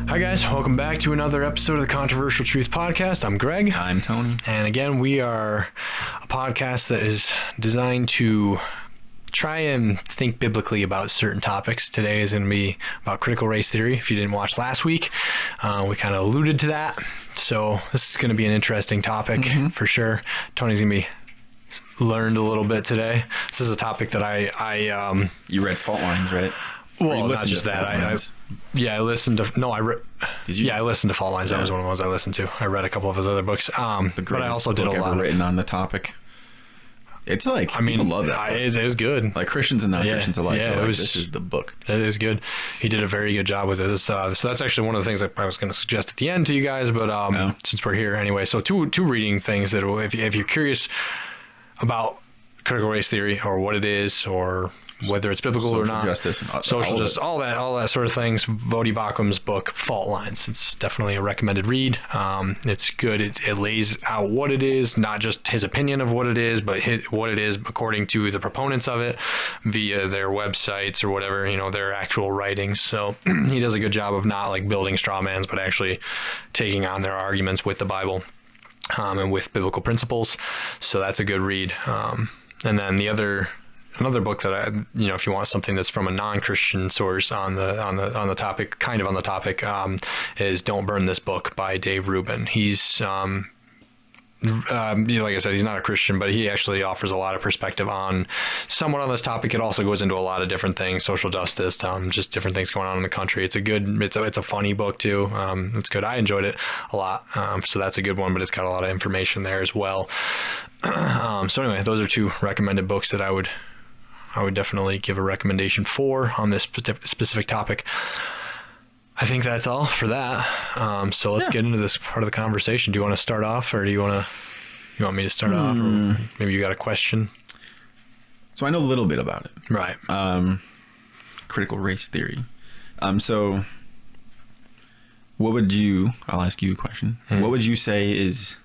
Hi guys, welcome back to another episode of the Controversial Truth Podcast. I'm Greg. I'm Tony. And again, we are a podcast that is designed to try and think biblically about certain topics. Today is going to be about critical race theory. If you didn't watch last week, we kind of alluded to that. So this is going to be an interesting topic for sure. Tony's going to be learned a little bit today. This is a topic that I You read Fault Lines, right? well, not just that. I listened to. Did you? Yeah, I listened to Fault Lines. Yeah. That was one of the ones I listened to. I read a couple of his other books. But I also did a lot written on the topic. It's like, people love that. It was good. Like Christians and non-Christians alike. Yeah, this is the book. It is good. He did a very good job with it. So that's actually one of the things that I was going to suggest at the end to you guys. But since we're here anyway, so two reading things that if you're curious about critical race theory or what it is or whether it's biblical or not, social justice, all that sort of things. Vodi Bachum's book, Fault Lines. It's definitely a recommended read. It's good. It lays out what it is, not just his opinion of what it is, but what it is according to the proponents of it via their websites or whatever, their actual writings. So he does a good job of not like building straw mans, but actually taking on their arguments with the Bible and with biblical principles. So that's a good read. And then another book that I, if you want something that's from a non-Christian source on the topic, kind of on the topic, is Don't Burn This Book by Dave Rubin. He's, like I said, he's not a Christian, but he actually offers a lot of perspective on somewhat on this topic. It also goes into a lot of different things, social justice, just different things going on in the country. It's a funny book too. It's good. I enjoyed it a lot. So that's a good one, but it's got a lot of information there as well. So anyway, those are two recommended books that I would definitely give a recommendation for on this specific topic. I think that's all for that. So let's get into this part of the conversation. Do you want to start off, or do you want me to start off, or maybe you got a question? So I know a little bit about it. Right. Critical race theory. So I'll ask you a question. What would you say is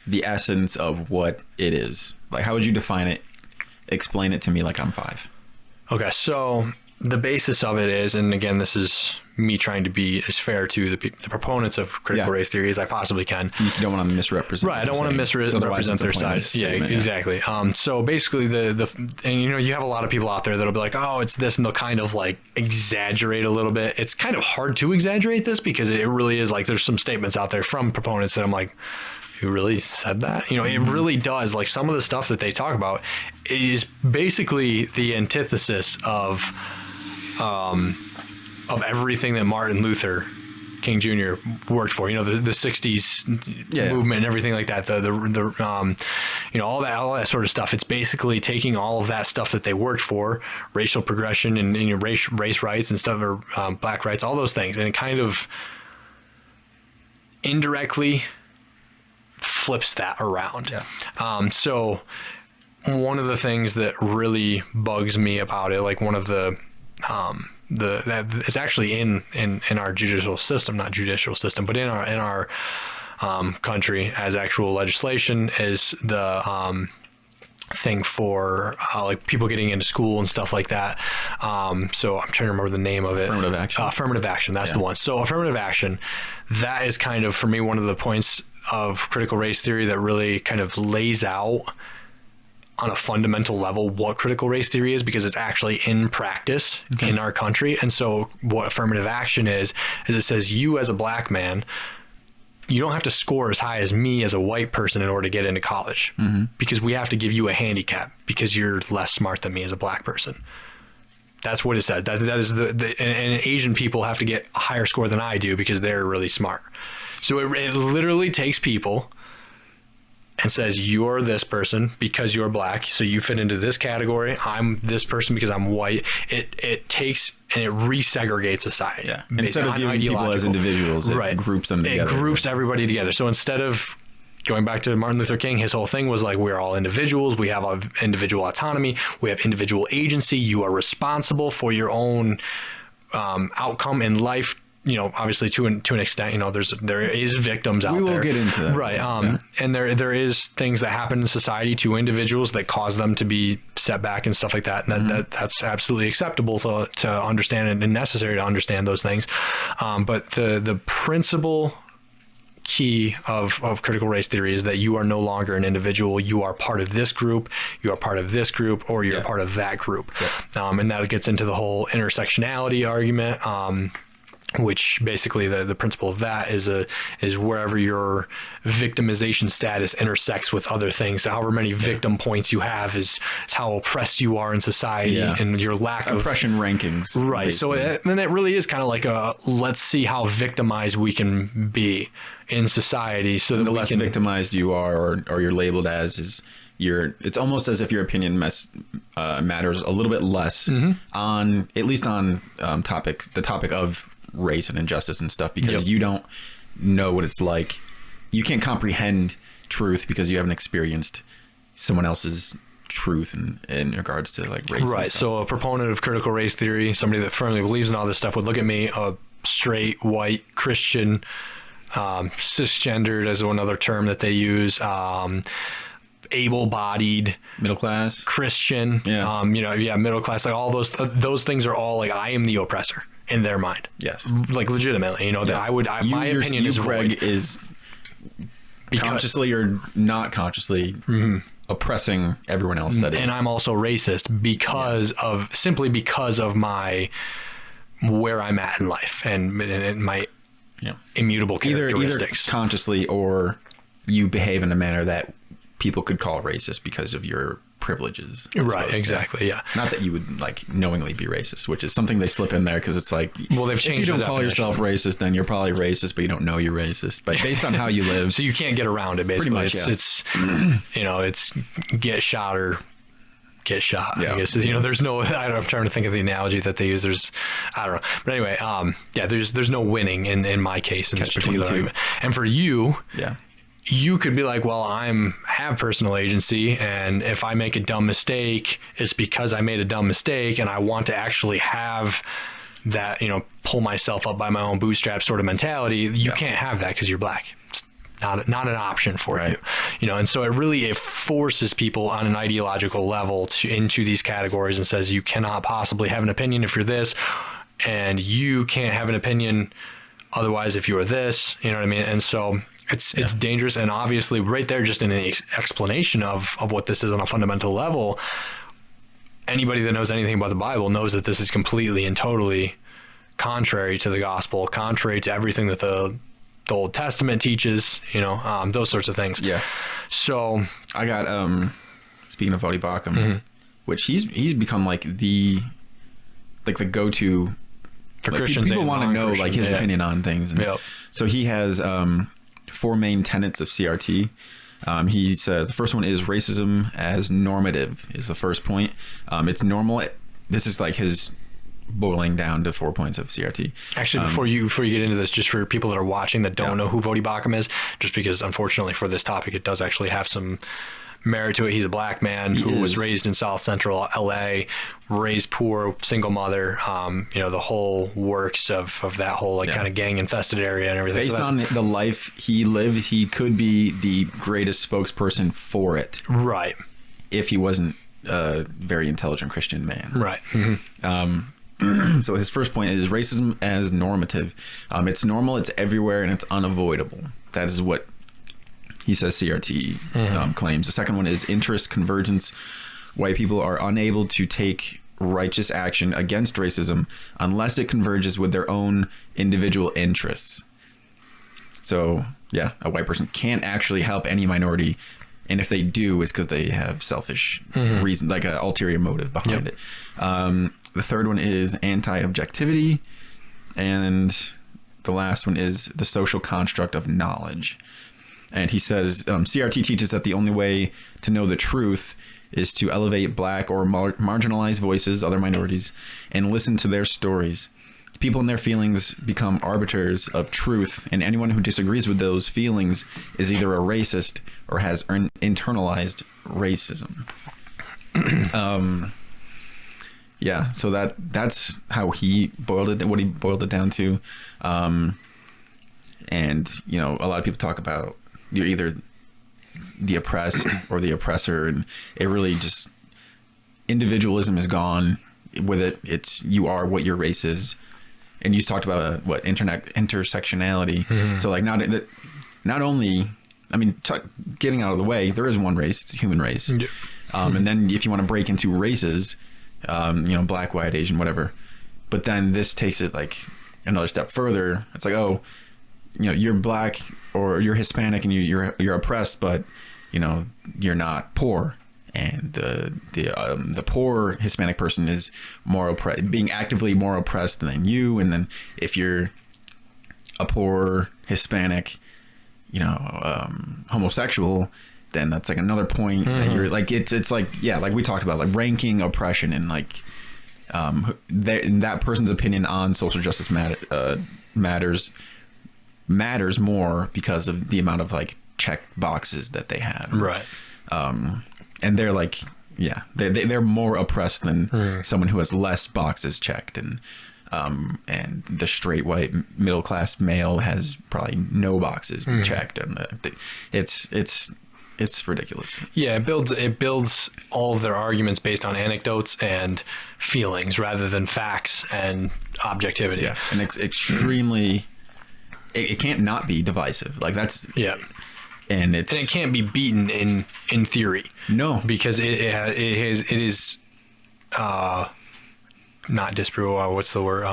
the essence of what it is? Like, how would you define it? Explain it to me like I'm 5. Okay, so the basis of it is, and again, this is me trying to be as fair to the proponents of critical race theory as I possibly can. You don't want to misrepresent. Right, I don't want to misrepresent their side. Yeah, exactly. So basically, you have a lot of people out there that'll be like, oh, it's this, and they'll kind of like exaggerate a little bit. It's kind of hard to exaggerate this because it really is like there's some statements out there from proponents that I'm like, who really said that? It really does. Like some of the stuff that they talk about is basically the antithesis of everything that Martin Luther King Jr. worked for. The 60s movement and everything like that. All that sort of stuff. It's basically taking all of that stuff that they worked for, racial progression and race rights and stuff, or black rights, all those things, and it kind of indirectly flips that around. So one of the things that really bugs me about it, like one of that it's actually in our judicial system, not judicial system, but in our country as actual legislation, is the thing for like people getting into school and stuff like that. So I'm trying to remember the name of it. Affirmative Action. Affirmative Action. That's the one. So Affirmative Action, that is kind of, for me, one of the points of critical race theory that really kind of lays out on a fundamental level what critical race theory is, because it's actually in practice in our country. And so what affirmative action is it says you as a black man, you don't have to score as high as me as a white person in order to get into college, because we have to give you a handicap because you're less smart than me as a black person. That's what it says. That is and Asian people have to get a higher score than I do because they're really smart. So it literally takes people and says, you're this person because you're black, so you fit into this category. I'm this person because I'm white. It takes and it resegregates society. Yeah. Instead of viewing people as individuals, it groups them together. It groups everybody together. So instead of going back to Martin Luther King, his whole thing was like, we're all individuals. We have individual autonomy. We have individual agency. You are responsible for your own outcome in life obviously to an extent, there is victims out there. We will get into that. Right. And there is things that happen in society to individuals that cause them to be set back and stuff like that. And that's absolutely acceptable to understand and necessary to understand those things. But the principle key of critical race theory is that you are no longer an individual. You are part of this group, you are part of this group, or you're part of that group. And that gets into the whole intersectionality argument, which basically the principle of that is wherever your victimization status intersects with other things. However many victim points you have is how oppressed you are in society and your lack of oppression rankings. Right. Basically. So then it really is kind of like let's see how victimized we can be in society. So that the less victimized you are, or you're labeled as, it's almost as if your opinion matters a little bit less on, at least on the topic of race and injustice and stuff, because you don't know what it's like. You can't comprehend truth because you haven't experienced someone else's truth in regards to like race. Right. So a proponent of critical race theory, somebody that firmly believes in all this stuff, would look at me, a straight white Christian, cisgendered as another term that they use, able-bodied, middle class Christian, middle class, like all those things are all like, I am the oppressor in their mind. Yes. Like legitimately, that my opinion is Greg is consciously or not consciously oppressing everyone else. And I'm also racist because of my where I'm at in life and my immutable characteristics. Either consciously, or you behave in a manner that people could call racist because of your privileges. Right, exactly, yeah. Not that you would like knowingly be racist, which is something they slip in there because it's like, well, they've changed. If you don't call yourself racist, then you're probably racist, but you don't know you're racist. But based on how you live, so you can't get around it. Basically, much, it's get shot or get shot. Yeah. I guess there's no. I'm trying to think of the analogy that they use. I don't know. But anyway, there's no winning in my case in this particular argument. And for you, you could be like, well, have personal agency, and if I make a dumb mistake, it's because I made a dumb mistake, and I want to actually have that, pull myself up by my own bootstraps sort of mentality. You can't have that because you're black. It's not an option for you, and so it forces people on an ideological level into these categories and says you cannot possibly have an opinion if you're this, and you can't have an opinion otherwise if you are this. You know what I mean? And so it's dangerous. And obviously right there, just in the explanation of what this is on a fundamental level, anybody that knows anything about the Bible knows that this is completely and totally contrary to the gospel, contrary to everything that the Old Testament teaches, those sorts of things. Yeah. So I got, speaking of Vodi Bakum, which he's become like the go-to for Christians. People want to know like his opinion on things. And so he has, 4 main tenets of CRT. He says the first one is racism as normative is the first point. It's normal. This is like his boiling down to 4 points of CRT. Actually, before you get into this, just for people that are watching that don't know who Vodi Bakum is, just because unfortunately for this topic, it does actually have some merit to it. He's a black man who was raised in South Central LA, raised poor, single mother, the whole works of that whole kind of gang infested area and everything. Based on the life he lived, he could be the greatest spokesperson for it. Right. If he wasn't a very intelligent Christian man. Right. So his first point is racism as normative. It's normal, it's everywhere, and it's unavoidable. That is what he says CRT claims. The second one is interest convergence. White people are unable to take righteous action against racism unless it converges with their own individual interests. So, a white person can't actually help any minority, and if they do, it's because they have selfish reason, like an ulterior motive behind it. The third one is anti-objectivity, and the last one is the social construct of knowledge. And he says, CRT teaches that the only way to know the truth is to elevate black or marginalized voices, other minorities, and listen to their stories. People and their feelings become arbiters of truth, and anyone who disagrees with those feelings is either a racist or has internalized racism. Yeah, so that's how he boiled it, what he boiled it down to. And, you know, a lot of people talk about you're either the oppressed or the oppressor, and it really just, individualism is gone with it. It's, you are what your race is. And you talked about intersectionality. Mm-hmm. So like not only, I mean, getting out of the way, there is one race, it's the human race. Yeah. And then if you want to break into races, you know, black, white, Asian, whatever. But then this takes it like another step further. It's like, oh, you know, you're black or you're Hispanic and you're oppressed, but you know, you're not poor. And the poor Hispanic person is being actively more oppressed than you. And then if you're a poor Hispanic, you know, homosexual, then that's like another point that you're like, it's like, yeah, like we talked about, like ranking oppression and like that person's opinion on social justice matters more because of the amount of like check boxes that they have. Right. And they're like, yeah, they're more oppressed than someone who has less boxes checked, and the straight white middle class male has probably no boxes checked, and it's ridiculous. Yeah, it builds all of their arguments based on anecdotes and feelings rather than facts and objectivity. Yeah, and it's extremely. It can't not be divisive. Like that's and it can't be beaten in theory. No, because it is not disprove. What's the word?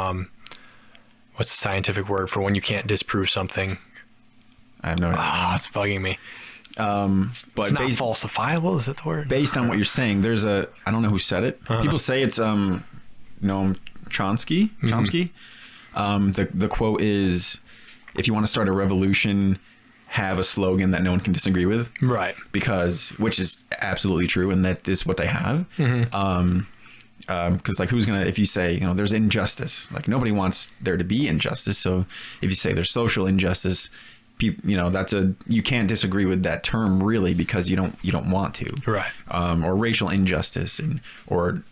What's the scientific word for when you can't disprove something? I have no idea. It's bugging me. But it's not falsifiable. Is that the word? Based on what you're saying, there's I don't know who said it. People say it's Noam Chomsky. The quote is, if you want to start a revolution, have a slogan that no one can disagree with. Right. Which is absolutely true, and that is what they have. Because like, who's gonna, if you say, you know, there's injustice, like nobody wants there to be injustice. So if you say there's social injustice, you know, you can't disagree with that term really, because you don't want to. Right. Or racial injustice or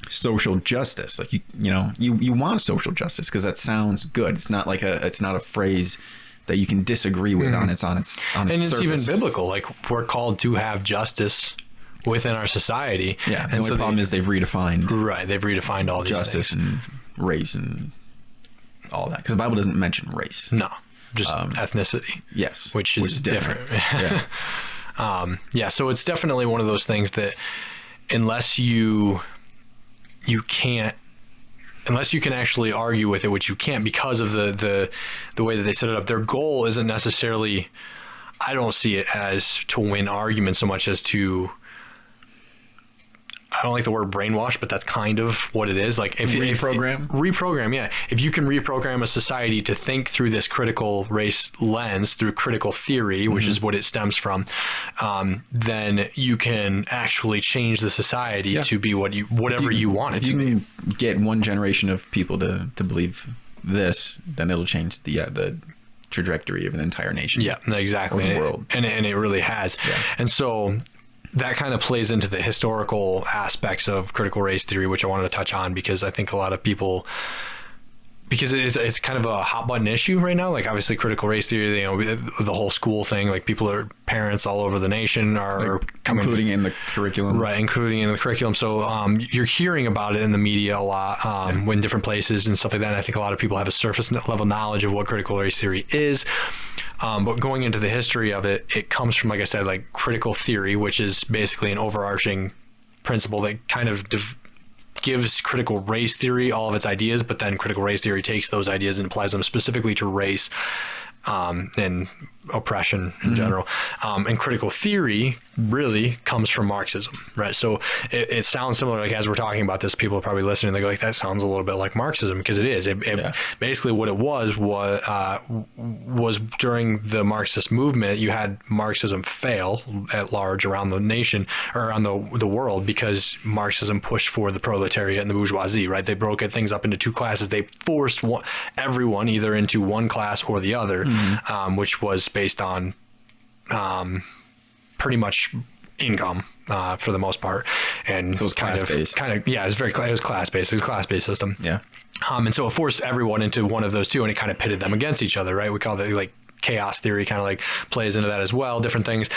social justice. Like you want social justice because that sounds good. It's not a phrase that you can disagree with on its and it's surface. Even biblical. Like, we're called to have justice within our society. Yeah. And the only problem is they've redefined. Right. They've redefined all these justice things. And race and all that, because the Bible doesn't mention race. No, just ethnicity. Yes. Which is different. Yeah. So it's definitely one of those things that unless you can actually argue with it, which you can't because of the way that they set it up. Their goal isn't necessarily, I don't see it as to win arguments so much as to, I don't like the word brainwash, but that's kind of what it is. Like if reprogram, yeah. If you can reprogram a society to think through this critical race lens, through critical theory, which is what it stems from, then you can actually change the society to be whatever you want it to be. If you can get one generation of people to believe this, then it'll change the trajectory of an entire nation. Yeah, exactly. Or the world. And it really has. Yeah. And so that kind of plays into the historical aspects of critical race theory, which I wanted to touch on, because I think a lot of people, because it's kind of a hot button issue right now. Like, obviously critical race theory, you know, the whole school thing, like parents all over the nation are including in the curriculum. Right. Including in the curriculum. So you're hearing about it in the media a lot when different places and stuff like that. And I think a lot of people have a surface level knowledge of what critical race theory is. But going into the history of it, it comes from, like I said, like critical theory, which is basically an overarching principle that kind of gives critical race theory all of its ideas, but then critical race theory takes those ideas and applies them specifically to race and oppression in general. And critical theory really comes from Marxism, right? So it sounds similar, like as we're talking about this, people are probably listening, they go like, that sounds a little bit like Marxism, because it is. Basically what it was during the Marxist movement, you had Marxism fail at large around the nation, or around the world, because Marxism pushed for the proletariat and the bourgeoisie, right? They broke things up into two classes. They forced everyone either into one class or the other, which was based on pretty much income for the most part, and so it was class-based. Yeah, it was class-based. It was a class-based system. Yeah. And so it forced everyone into one of those two, and it kind of pitted them against each other, right? We call that like chaos theory, kind of like plays into that as well. Different things,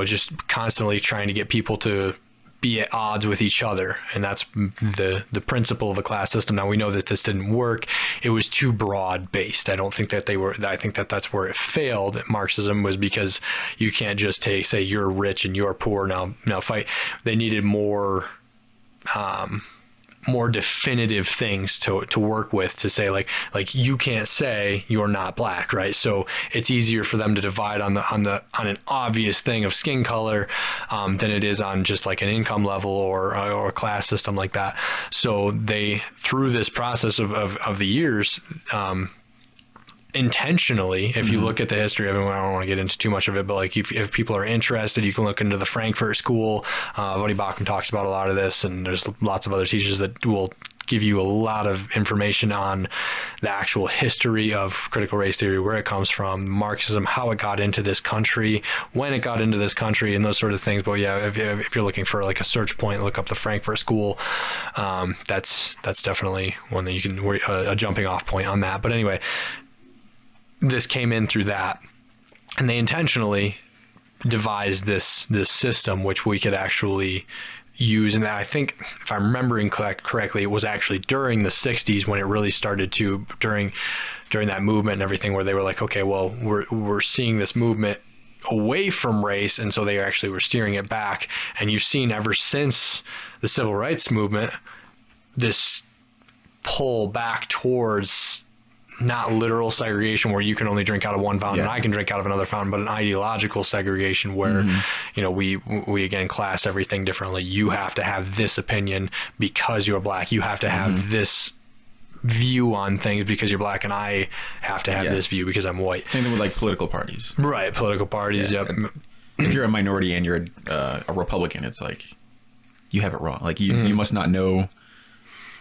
just constantly trying to get people to be at odds with each other, and that's the principle of a class system. Now we know that this didn't work. It was too broad based. I don't think that I think that that's where it failed. Marxism was because you can't just say you're rich and you're poor. Now fight. They needed more definitive things to work with, to say like you can't say you're not black, right? So it's easier for them to divide on an obvious thing of skin color than it is on just like an income level or a class system like that. So they, through this process of the years, intentionally, if you look at the history of it, I don't want to get into too much of it, but like if people are interested, you can look into the Frankfurt School. Buddy Bachman talks about a lot of this, and there's lots of other teachers that will give you a lot of information on the actual history of critical race theory, where it comes from, Marxism, how it got into this country, when it got into this country, and those sort of things. But yeah, if you're looking for like a search point, look up the Frankfurt School. That's definitely one that you can a jumping off point on that. But anyway, this came in through that, and they intentionally devised this system which we could actually use. And I think, if I'm remembering correctly, it was actually during the 60s when it really started to, during that movement and everything, where they were like, okay, well, we're seeing this movement away from race, and so they actually were steering it back. And you've seen ever since the civil rights movement this pull back towards not literal segregation where you can only drink out of one fountain and I can drink out of another fountain, but an ideological segregation where, we again class everything differently. You have to have this opinion because you're black. You have to have this view on things because you're black, and I have to have this view because I'm white. Same thing with like political parties. Right. Political parties. Yeah. Yep. If you're a minority and you're a Republican, it's like, you have it wrong. Like you must not know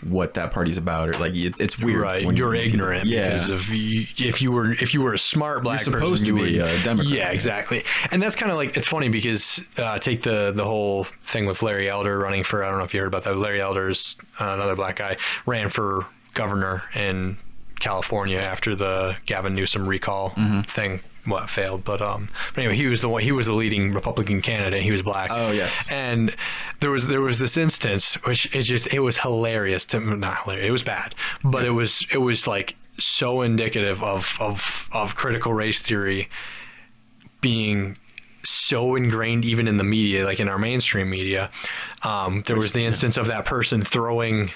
what that party's about, or like it's weird, right? You're ignorant because of if you were a smart black person, you're supposed to be a Democrat. Yeah, exactly. And that's kind of like, it's funny because take the whole thing with Larry Elder running for, I don't know if you heard about that. Larry Elder's another black guy, ran for governor in California after the Gavin Newsom recall thing. What failed, but anyway, he was the leading Republican candidate. He was black. Oh yes. And there was this instance which it was hilarious not hilarious, it was bad, but it was like so indicative of critical race theory being so ingrained even in the media, like in our mainstream media. There was the instance of that person throwing,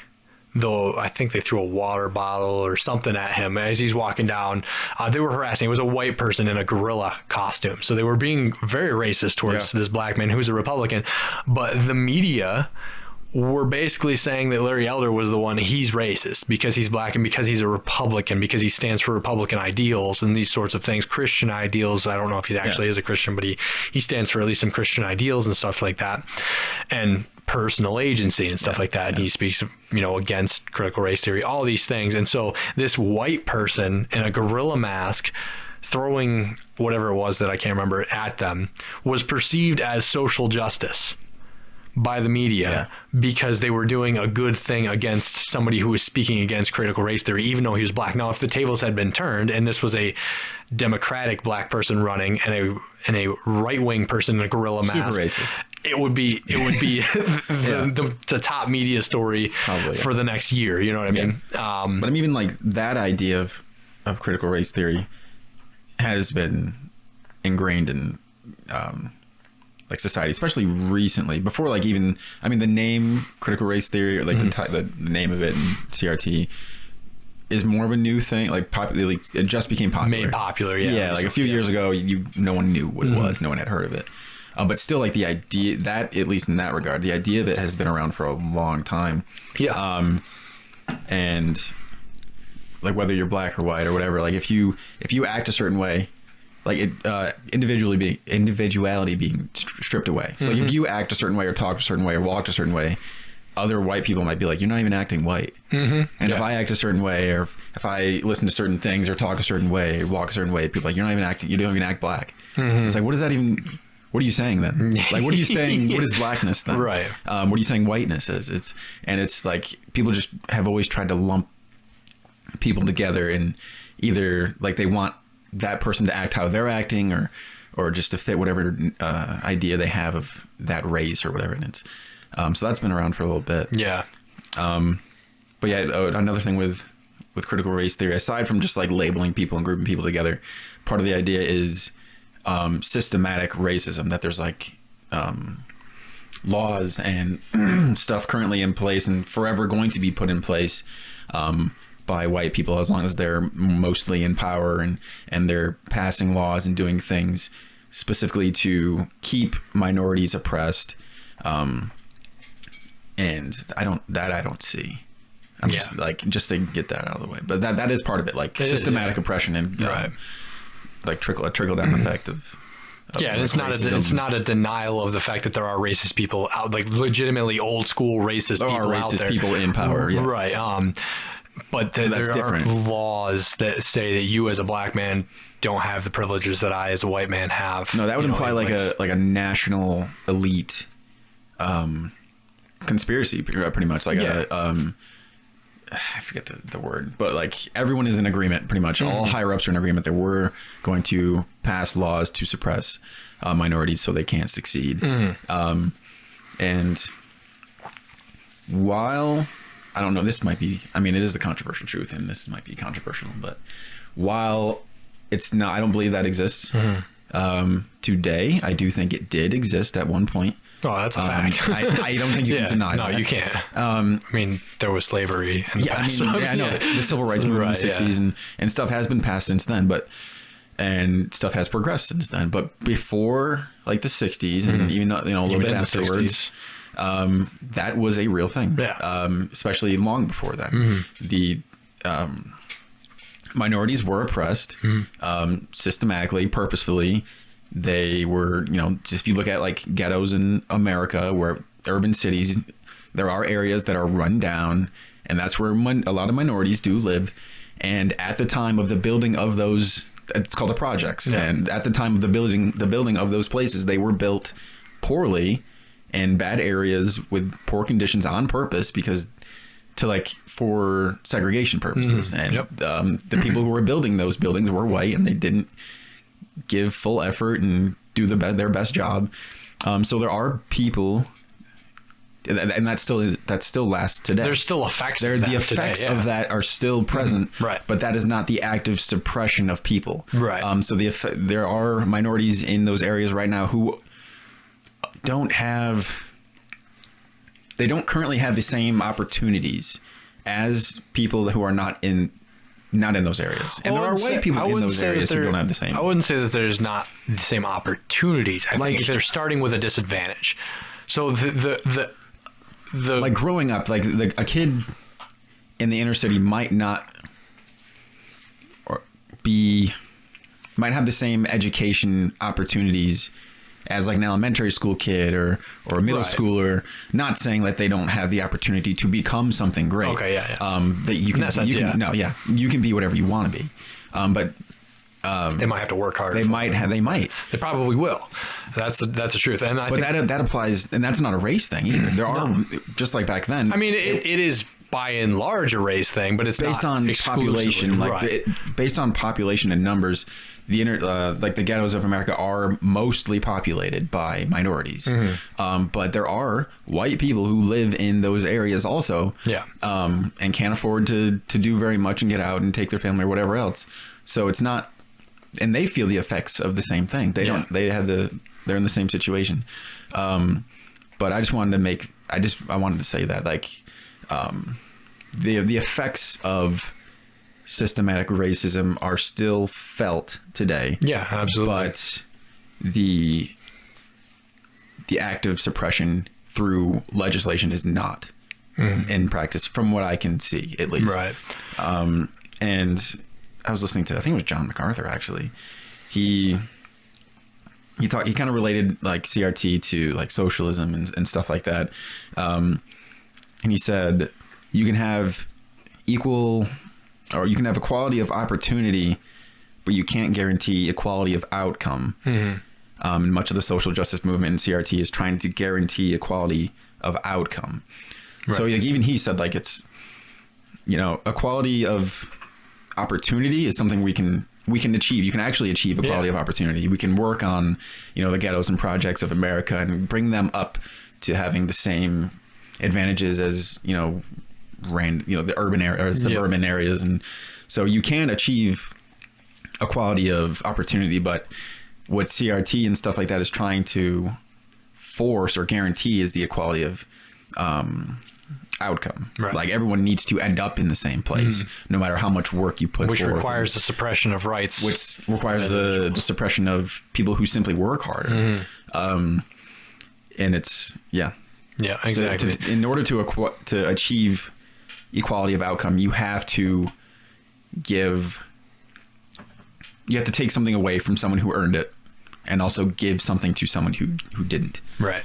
though I think they threw a water bottle or something at him as he's walking down. They were harassing. It was a white person in a gorilla costume. So they were being very racist towards this black man who's a Republican. But the media were basically saying that Larry Elder was the one, he's racist because he's black and because he's a Republican, because he stands for Republican ideals and these sorts of things, Christian ideals. I don't know if he actually is a Christian, but he stands for at least some Christian ideals and stuff like that. And personal agency and stuff like that. And he speaks, against critical race theory, all these things. And so this white person in a gorilla mask throwing whatever it was that I can't remember at them was perceived as social justice by the media because they were doing a good thing against somebody who was speaking against critical race theory, even though he was black. Now, if the tables had been turned and this was a Democratic black person running and a right-wing person in a gorilla mask, super racist, it would be the top media story for the next year. You know what I mean? But I mean, even like that idea of critical race theory has been ingrained in like society, especially recently. Before, like even, I mean, the name critical race theory, or like the name of it in CRT, is more of a new thing. Like it just became popular. Made popular, yeah. Like a few years ago, no one knew what it was. No one had heard of it. But still, like the idea that, at least in that regard, the idea of it has been around for a long time. Yeah. And like whether you're black or white or whatever, like if you act a certain way, like individuality being stripped away. So like if you act a certain way or talk a certain way or walk a certain way, other white people might be like, you're not even acting white. And if I act a certain way, or if I listen to certain things or talk a certain way or walk a certain way, people are like, you're not even acting, you don't even act black. It's like, what does that even what are you saying then? Like, what are you saying? What is blackness then? Right. What are you saying whiteness is? It's like people just have always tried to lump people together, and either like they want that person to act how they're acting, or just to fit whatever idea they have of that race or whatever. And it's so that's been around for a little bit. Yeah. But yeah, another thing with critical race theory, aside from just like labeling people and grouping people together, part of the idea is systematic racism, that there's like laws and stuff currently in place and forever going to be put in place by white people, as long as they're mostly in power, and they're passing laws and doing things specifically to keep minorities oppressed. And I don't see. Just to get that out of the way, but that is part of it, like systematic oppression and like trickle down effect of and it's not a denial of the fact that there are racist people out, like legitimately old school racist people out there. There are racist people in power, yes. Right. But there are laws that say that you as a black man don't have the privileges that I as a white man have. No, that would imply like a national elite conspiracy, pretty much, like I forget the word, but like everyone is in agreement, pretty much. All higher ups are in agreement that we're going to pass laws to suppress minorities so they can't succeed. And while I don't know, this might be, I mean, it is the controversial truth, and this might be controversial, but while it's not, I don't believe that exists today, I do think it did exist at one point. Oh, that's a fact. I don't think you can deny that. No, you can't. I mean, there was slavery in the past. I know. The civil rights movement in the 60s and stuff has been passed since then, and stuff has progressed since then. But before like the 60s and even a little bit afterwards, that was a real thing. Yeah. Especially long before that. The minorities were oppressed systematically, purposefully. They were, if you look at like ghettos in America, where urban cities, there are areas that are run down, and that's where a lot of minorities do live. And at the time of the building of those, it's called the projects. Yeah. And at the time of the building of those places, they were built poorly in bad areas with poor conditions on purpose, because for segregation purposes. And the people who were building those buildings were white, and they didn't give full effort and do their best job. So there are people, and that still lasts today. There's still effects. The effects of that are still present, right? But that is not the active suppression of people, right? So there are minorities in those areas right now who don't currently have the same opportunities as people who are not in those areas. And there are white people in those areas who don't have the same. I wouldn't say that there's not the same opportunities. I think they're starting with a disadvantage. So the like growing up, like a kid in the inner city might not might have the same education opportunities as like an elementary school kid or a middle schooler. Not saying that they don't have the opportunity to become something great. Okay, that you can, you can be whatever you want to be. But they might have to work hard. They might. They probably will. That's the truth. And I think that applies, and that's not a race thing either. There are, just like back then. I mean, it is by and large a race thing, but it's based not on population. Right. Based on population and numbers, the ghettos of America are mostly populated by minorities. But there are white people who live in those areas also. Yeah. And can't afford to do very much and get out and take their family or whatever else. So it's not, and they feel the effects of the same thing. They're in the same situation. But I wanted to say that, like, the effects of systematic racism are still felt today. Yeah, absolutely. But the act of suppression through legislation is not in practice, from what I can see, at least. Right. And I was listening to, I think it was John MacArthur, actually. He kind of related like CRT to like socialism and stuff like that. And he said, you can have equality of opportunity, but you can't guarantee equality of outcome. Much of the social justice movement in CRT is trying to guarantee equality of outcome. Right. So like, even he said, like, it's, you know, equality of opportunity is something we can achieve. You can actually achieve equality of opportunity. We can work on, you know, the ghettos and projects of America and bring them up to having the same advantages as, you know, the urban area or suburban areas. And so you can achieve equality of opportunity, but what CRT and stuff like that is trying to force or guarantee is the equality of outcome. Right. Like, everyone needs to end up in the same place, no matter how much work you put forth. Which requires the suppression of rights. Which requires the suppression of people who simply work harder. And it's, yeah, exactly. So in order to achieve equality of outcome, you have to take something away from someone who earned it, and also give something to someone who didn't. Right.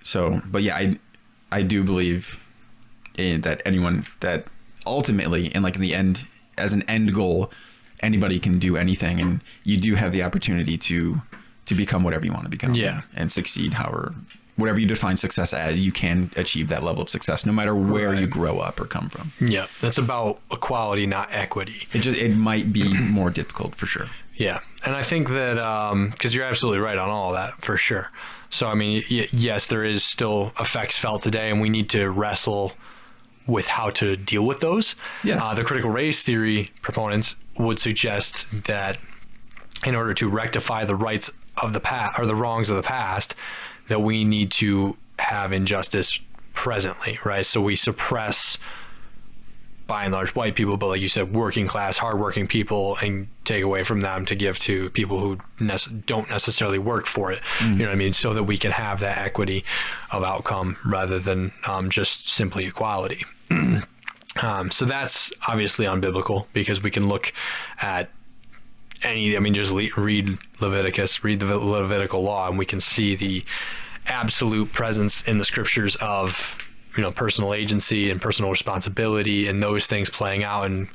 So, but yeah, I do believe that ultimately, and like in the end, as an end goal, anybody can do anything, and you do have the opportunity to become whatever you want to become. Yeah. And succeed, however, whatever you define success as, you can achieve that level of success no matter where you grow up or come from. Yeah. That's about equality, not equity. It might be more difficult for sure. Yeah. And I think that, because you're absolutely right on all of that, for sure. So, I mean, yes, there is still effects felt today, and we need to wrestle with how to deal with those. Yeah. The critical race theory proponents would suggest that in order to rectify the rights of the past, or the wrongs of the past, that we need to have injustice presently, right? So we suppress, by and large, white people, but like you said, working class, hardworking people, and take away from them to give to people who don't necessarily work for it. You know what I mean? So that we can have that equity of outcome rather than just simply equality. So that's obviously unbiblical, because we can look at just read Leviticus, read the Levitical law, and we can see the absolute presence in the scriptures of, you know, personal agency and personal responsibility, and those things playing out, and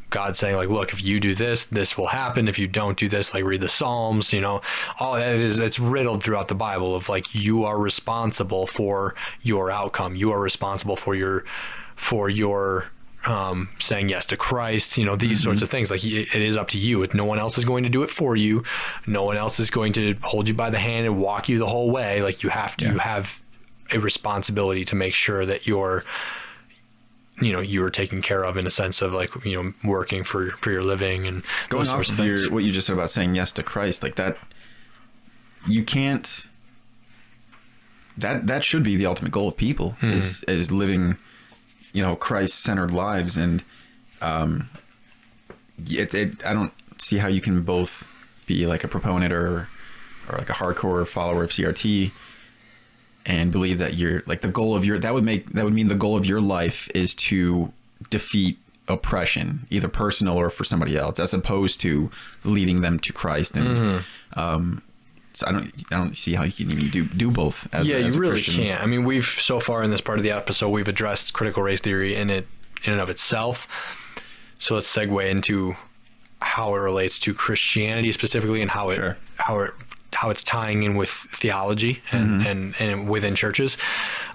God saying, like, look, if you do this, this will happen. If you don't do this, like, read the Psalms, you know, all that it's riddled throughout the Bible of, like, you are responsible for your outcome. You are responsible for your saying yes to Christ, you know, these sorts of things. Like, it is up to you. No one else is going to do it for you. No one else is going to hold you by the hand and walk you the whole way. Like, you have to have a responsibility to make sure that you're taken care of, in a sense of, like, you know, working for your living and going off of what you just said about saying yes to Christ, like that. You can't. That should be the ultimate goal of people, is living, you know, Christ-centered lives, and I don't see how you can both be like a proponent or like a hardcore follower of CRT and believe that you're like the goal of that would mean the goal of your life is to defeat oppression, either personal or for somebody else, as opposed to leading them to Christ. And so I don't see how you can even do both. As you really Christian. can't. I mean, we've so far in this part of the episode, we've addressed critical race theory in and of itself. So let's segue into how it relates to Christianity specifically, and how it's tying in with theology and within churches.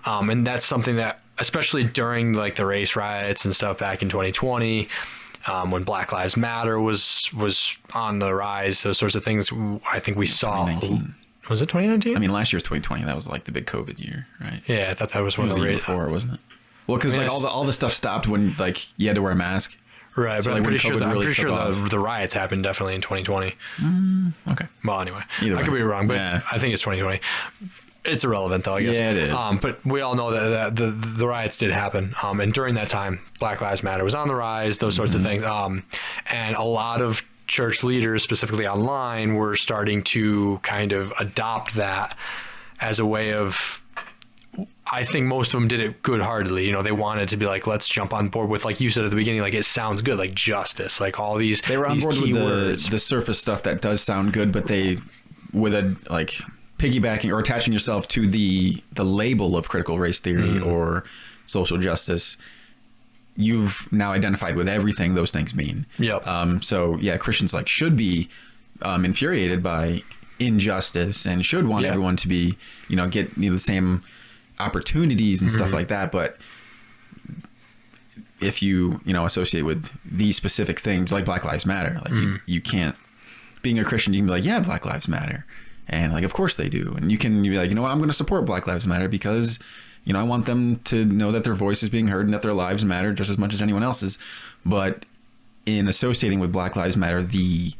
And that's something that, especially during like the race riots and stuff back in 2020, when Black Lives Matter was on the rise, those sorts of things, I think we saw. 2019. Was it 2019? I mean, last year was 2020. That was like the big COVID year, right? Yeah, I thought that was when the year before, wasn't it? Well, because like all the stuff stopped when like you had to wear a mask. Right, so but like I'm pretty sure the riots happened definitely in 2020. Okay. Well, anyway, I could be wrong, but I think it's 2020. It's irrelevant though, I guess. Yeah, it is. But we all know that the riots did happen. And during that time, Black Lives Matter was on the rise, those sorts of things. And a lot of church leaders, specifically online, were starting to kind of adopt that as a way of, I think most of them did it good-heartedly. You know, they wanted to be like, let's jump on board with, like you said at the beginning, like, it sounds good, like justice, like all these They were on board with the surface stuff that does sound good, but they, with a, like, piggybacking or attaching yourself to the label of critical race theory or social justice, you've now identified with everything those things mean. Yep. So, yeah, Christians, like, should be infuriated by injustice and should want everyone to be, get the same opportunities and stuff like that. But if you, associate with these specific things like Black Lives Matter, like you can't, being a Christian, you can be like, yeah, Black Lives Matter. And like, of course they do. And you can be like, what, I'm going to support Black Lives Matter because, I want them to know that their voice is being heard and that their lives matter just as much as anyone else's. But in associating with Black Lives Matter, the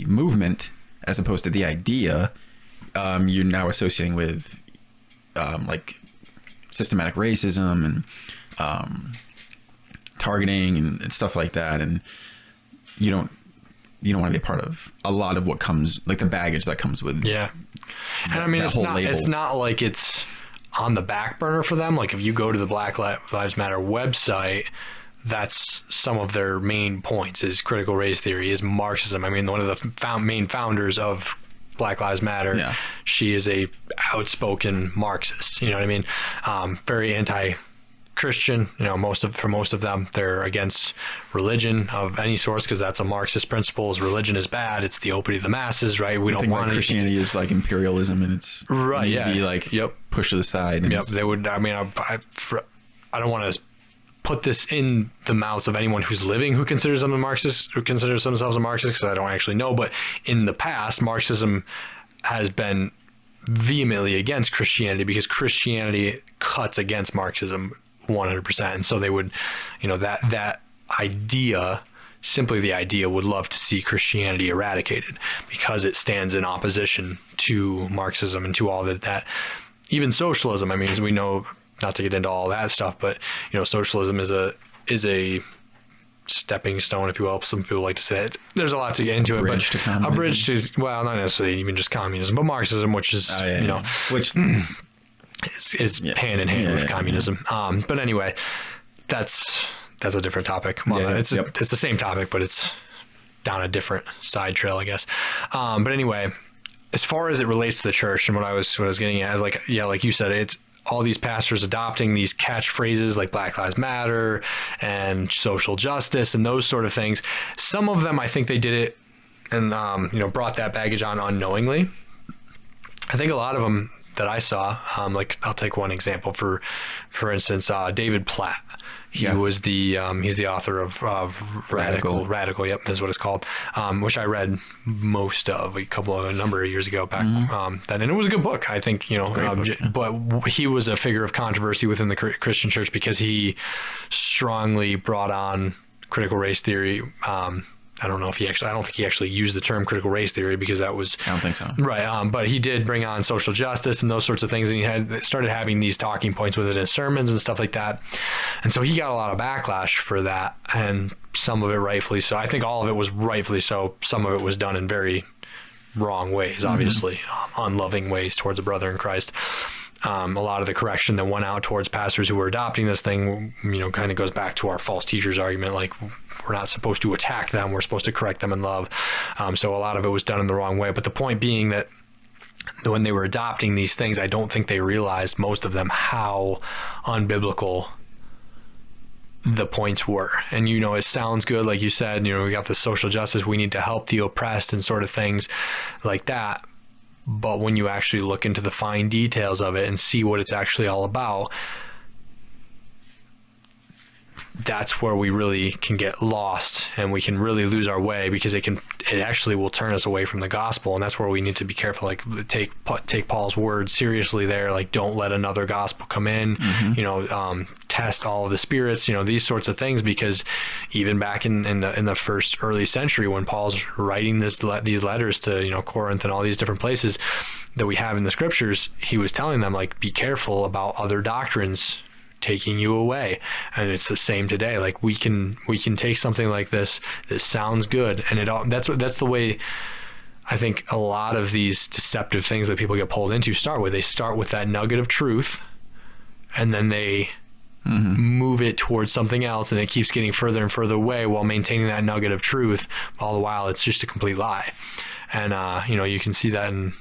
movement, as opposed to the idea, you're now associating with like systematic racism and targeting and stuff like that. And you don't want to be a part of a lot of what comes, like the baggage that comes with. Yeah. And I mean, it's not like it's on the back burner for them. Like if you go to the Black Lives Matter website, that's some of their main points is critical race theory, is Marxism. I mean, one of the main founders of Black Lives Matter, she is a outspoken Marxist, you know what I mean? Very anti-Christian, for most of them, they're against religion of any source because that's a Marxist principle. Is religion is bad. It's the opiate of the masses, right? We don't want Christianity is like imperialism and it's right. Needs to be like pushed to the side. And they would. I mean, I don't want to put this in the mouths of anyone who's living who considers them a Marxist, who considers themselves a Marxist, because I don't actually know. But in the past, Marxism has been vehemently against Christianity because Christianity cuts against Marxism 100%. And so they would, that idea, simply the idea, would love to see Christianity eradicated because it stands in opposition to Marxism and to all that even socialism. I mean, as we know, not to get into all that stuff, but socialism is a stepping stone, if you will. Some people like to say it. There's a lot to get into it, but a bridge to, well, not necessarily even just communism, but Marxism, which is which is hand in hand with communism. But anyway, that's a different topic. Well, it's the same topic, but it's down a different side trail, I guess. But anyway, as far as it relates to the church and what I was getting at, like you said, it's all these pastors adopting these catchphrases like Black Lives Matter and social justice and those sort of things. Some of them, I think they did it and, brought that baggage on unknowingly. I think a lot of them that I saw, like I'll take one example for instance, David Platt. He was he's the author of Radical, yep, is what it's called, which I read most of a number of years ago back then, and it was a good book, I think, but he was a figure of controversy within the Christian church because he strongly brought on critical race theory. I don't think he actually used the term critical race theory because that was... I don't think so. Right. But he did bring on social justice and those sorts of things. And he started having these talking points with it in his sermons and stuff like that. And so he got a lot of backlash for that. And some of it rightfully so. I think all of it was rightfully so. Some of it was done in very wrong ways, obviously, unloving ways towards a brother in Christ. A lot of the correction that went out towards pastors who were adopting this thing, kind of goes back to our false teachers argument. Like, we're not supposed to attack them. We're supposed to correct them in love. So a lot of it was done in the wrong way. But the point being that when they were adopting these things, I don't think they realized, most of them, how unbiblical the points were. And, it sounds good. Like you said, we got the social justice. We need to help the oppressed and sort of things like that. But when you actually look into the fine details of it and see what it's actually all about, that's where we really can get lost and we can really lose our way because it actually will turn us away from the gospel. And that's where we need to be careful, like take Paul's words seriously there. Like, don't let another gospel come in, test all of the spirits, these sorts of things, because even back in the first early century, when Paul's writing these letters to, Corinth and all these different places that we have in the scriptures, he was telling them, like, be careful about other doctrines taking you away. And it's the same today. Like, we can take something like this sounds good, and that's the way I think a lot of these deceptive things that people get pulled into start with. They start with that nugget of truth, and then they move it towards something else, and it keeps getting further and further away while maintaining that nugget of truth. All the while, it's just a complete lie. And you can see that in,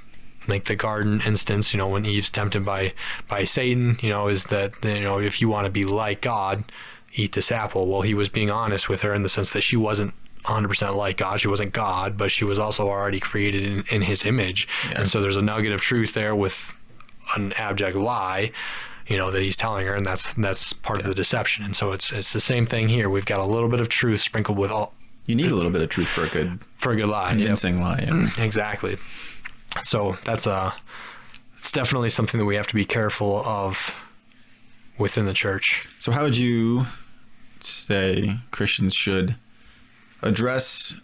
like, the garden instance, when Eve's tempted by Satan, is that, if you want to be like God, eat this apple. Well, he was being honest with her in the sense that she wasn't 100% like God. She wasn't God, but she was also already created in his image. Yeah. And so there's a nugget of truth there with an abject lie, that he's telling her, and that's part of the deception. And so it's the same thing here. We've got a little bit of truth sprinkled with all. You need a little bit of truth for a good lie, convincing lie. Yeah. Exactly. So it's definitely something that we have to be careful of within the church. So how would you say Christians should address?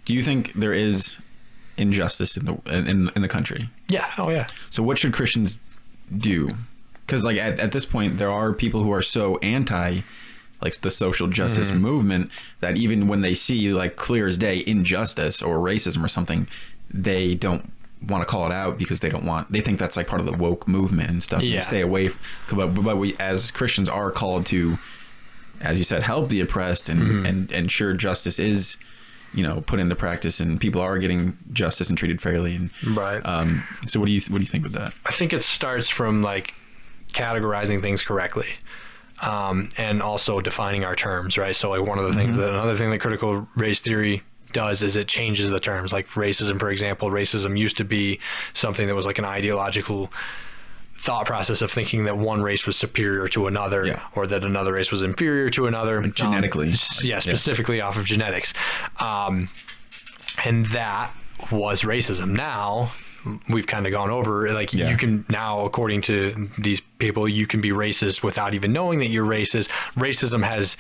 Do you think there is injustice in the country? Yeah. Oh yeah. So what should Christians do? Because like at this point, there are people who are so anti like the social justice movement that even when they see like clear as day injustice or racism or something, they don't want to call it out because they think that's like part of the woke movement and stuff. Yeah. And stay away. But we as Christians are called to, as you said, help the oppressed and ensure justice is, put into practice and people are getting justice and treated fairly. And right. So what do you think with that? I think it starts from like categorizing things correctly. And also defining our terms, right? So like one of the things another thing that critical race theory does is it changes the terms. Like racism, for example, racism used to be something that was like an ideological thought process of thinking that one race was superior to another, or that another race was inferior to another. Genetically. Specifically off of genetics. And that was racism. Now, we've kind of gone over, like, you can now, according to these people, you can be racist without even knowing that you're racist. Racism has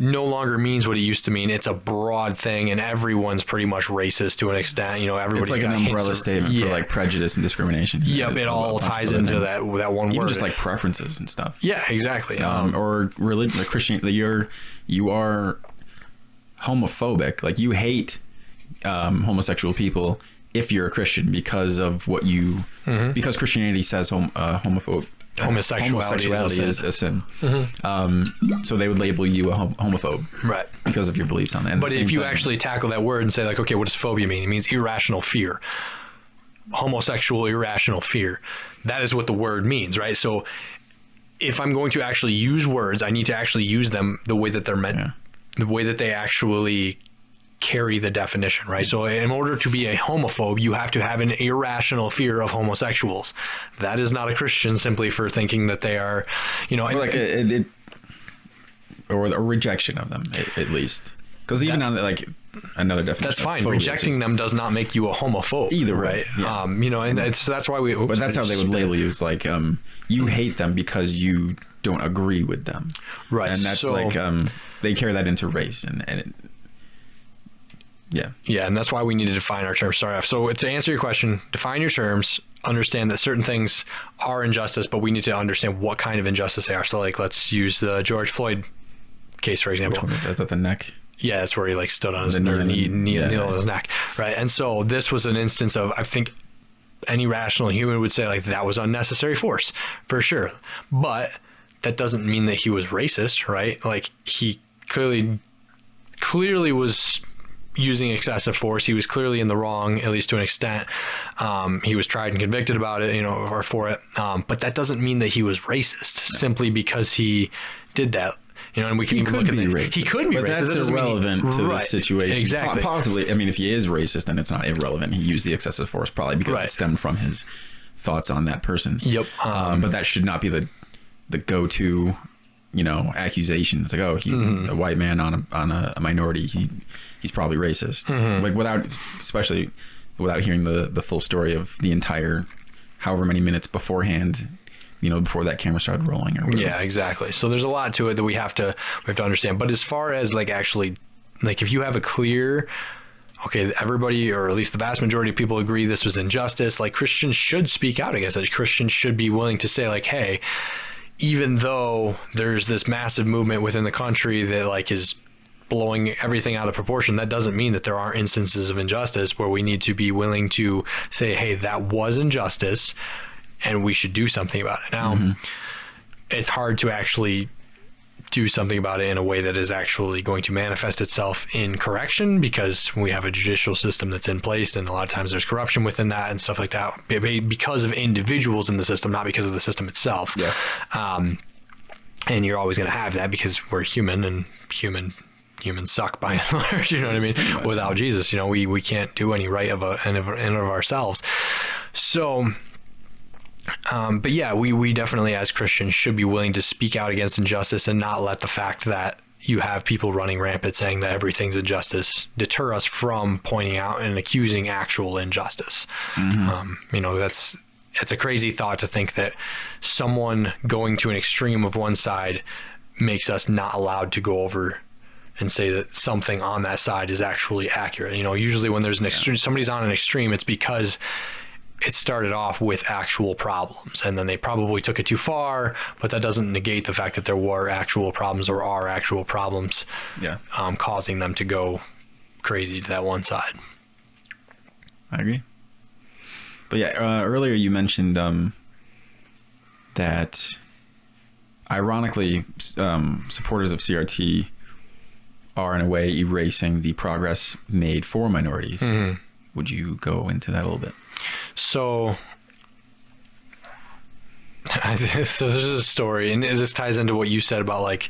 no longer means what it used to mean. It's a broad thing, and everyone's pretty much racist to an extent. Everybody's it's like an umbrella statement for like prejudice and discrimination. Yep, it all ties into that one even word. Just like preferences and stuff. Yeah, exactly. Or religion, like Christianity. You are homophobic. Like you hate homosexual people if you're a Christian because of what you because Christianity says homosexuality is a sin. So they would label you a homophobe, right? Because of your beliefs on that. And but if you actually tackle that word and say like, okay, what does phobia mean? It means irrational fear. Homosexual irrational fear. That is what the word means, right? So if I'm going to actually use words, I need to actually use them the way that they're meant, the way that they actually carry the definition, right? So in order to be a homophobe, you have to have an irrational fear of homosexuals. That is not a Christian simply for thinking that they are, or like or a rejection of them at least. Because even on like another definition, that's fine. Rejecting them does not make you a homophobe, either, right? Yeah. And that's why we. Oops, but that's how they would label you. It's like you hate them because you don't agree with them, right? And that's like they carry that into race and yeah, and that's why we need to define our terms. Start off. So to answer your question, define your terms. Understand that certain things are injustice, but we need to understand what kind of injustice they are. So like, let's use the George Floyd case for example. Which one is that? Is that the neck? Yeah, that's where he like stood on his knee on his neck, right? And so this was an instance of, I think any rational human would say like that was unnecessary force for sure, but that doesn't mean that he was racist, right? Like he clearly was using excessive force. He was clearly in the wrong, at least to an extent. He was tried and convicted about it, or for it. But that doesn't mean that he was racist simply because he did that. And we can even look at racist. He could be but racist. That's irrelevant to the situation. Exactly. Possibly. I mean, if he is racist, then it's not irrelevant. He used the excessive force probably because it stemmed from his thoughts on that person. Yep. But that should not be the go-to, accusation. It's like, oh, he's a white man on a minority. He's probably racist. Like especially without hearing the full story of the entire however many minutes beforehand, before that camera started rolling or whatever. Yeah, exactly. So there's a lot to it that we have to understand. But as far as like actually, like if you have a clear, okay, everybody, or at least the vast majority of people agree this was injustice, like Christians should speak out against it. Christians should be willing to say like, hey, even though there's this massive movement within the country that like is blowing everything out of proportion, that doesn't mean that there aren't instances of injustice where we need to be willing to say, hey, that was injustice and we should do something about it. Now, it's hard to actually do something about it in a way that is actually going to manifest itself in correction because we have a judicial system that's in place, and a lot of times there's corruption within that and stuff like that because of individuals in the system, not because of the system itself. And you're always going to have that because we're human, and human humans suck by and large, you know what I mean? Without Jesus, you know, we can't do any right in of ourselves. So, but yeah, we definitely as Christians should be willing to speak out against injustice and not let the fact that you have people running rampant saying that everything's injustice deter us from pointing out and accusing actual injustice. You know, it's a crazy thought to think that someone going to an extreme of one side makes us not allowed to go over and say that something on that side is actually accurate. You know, usually when there's an extreme, somebody's on an extreme, it's because it started off with actual problems and then they probably took it too far, but that doesn't negate the fact that there were actual problems or are actual problems causing them to go crazy to that one side. I agree. But yeah, earlier you mentioned that ironically supporters of CRT are in a way erasing the progress made for minorities. Would you go into that a little bit? So there's a story, and this ties into what you said about like,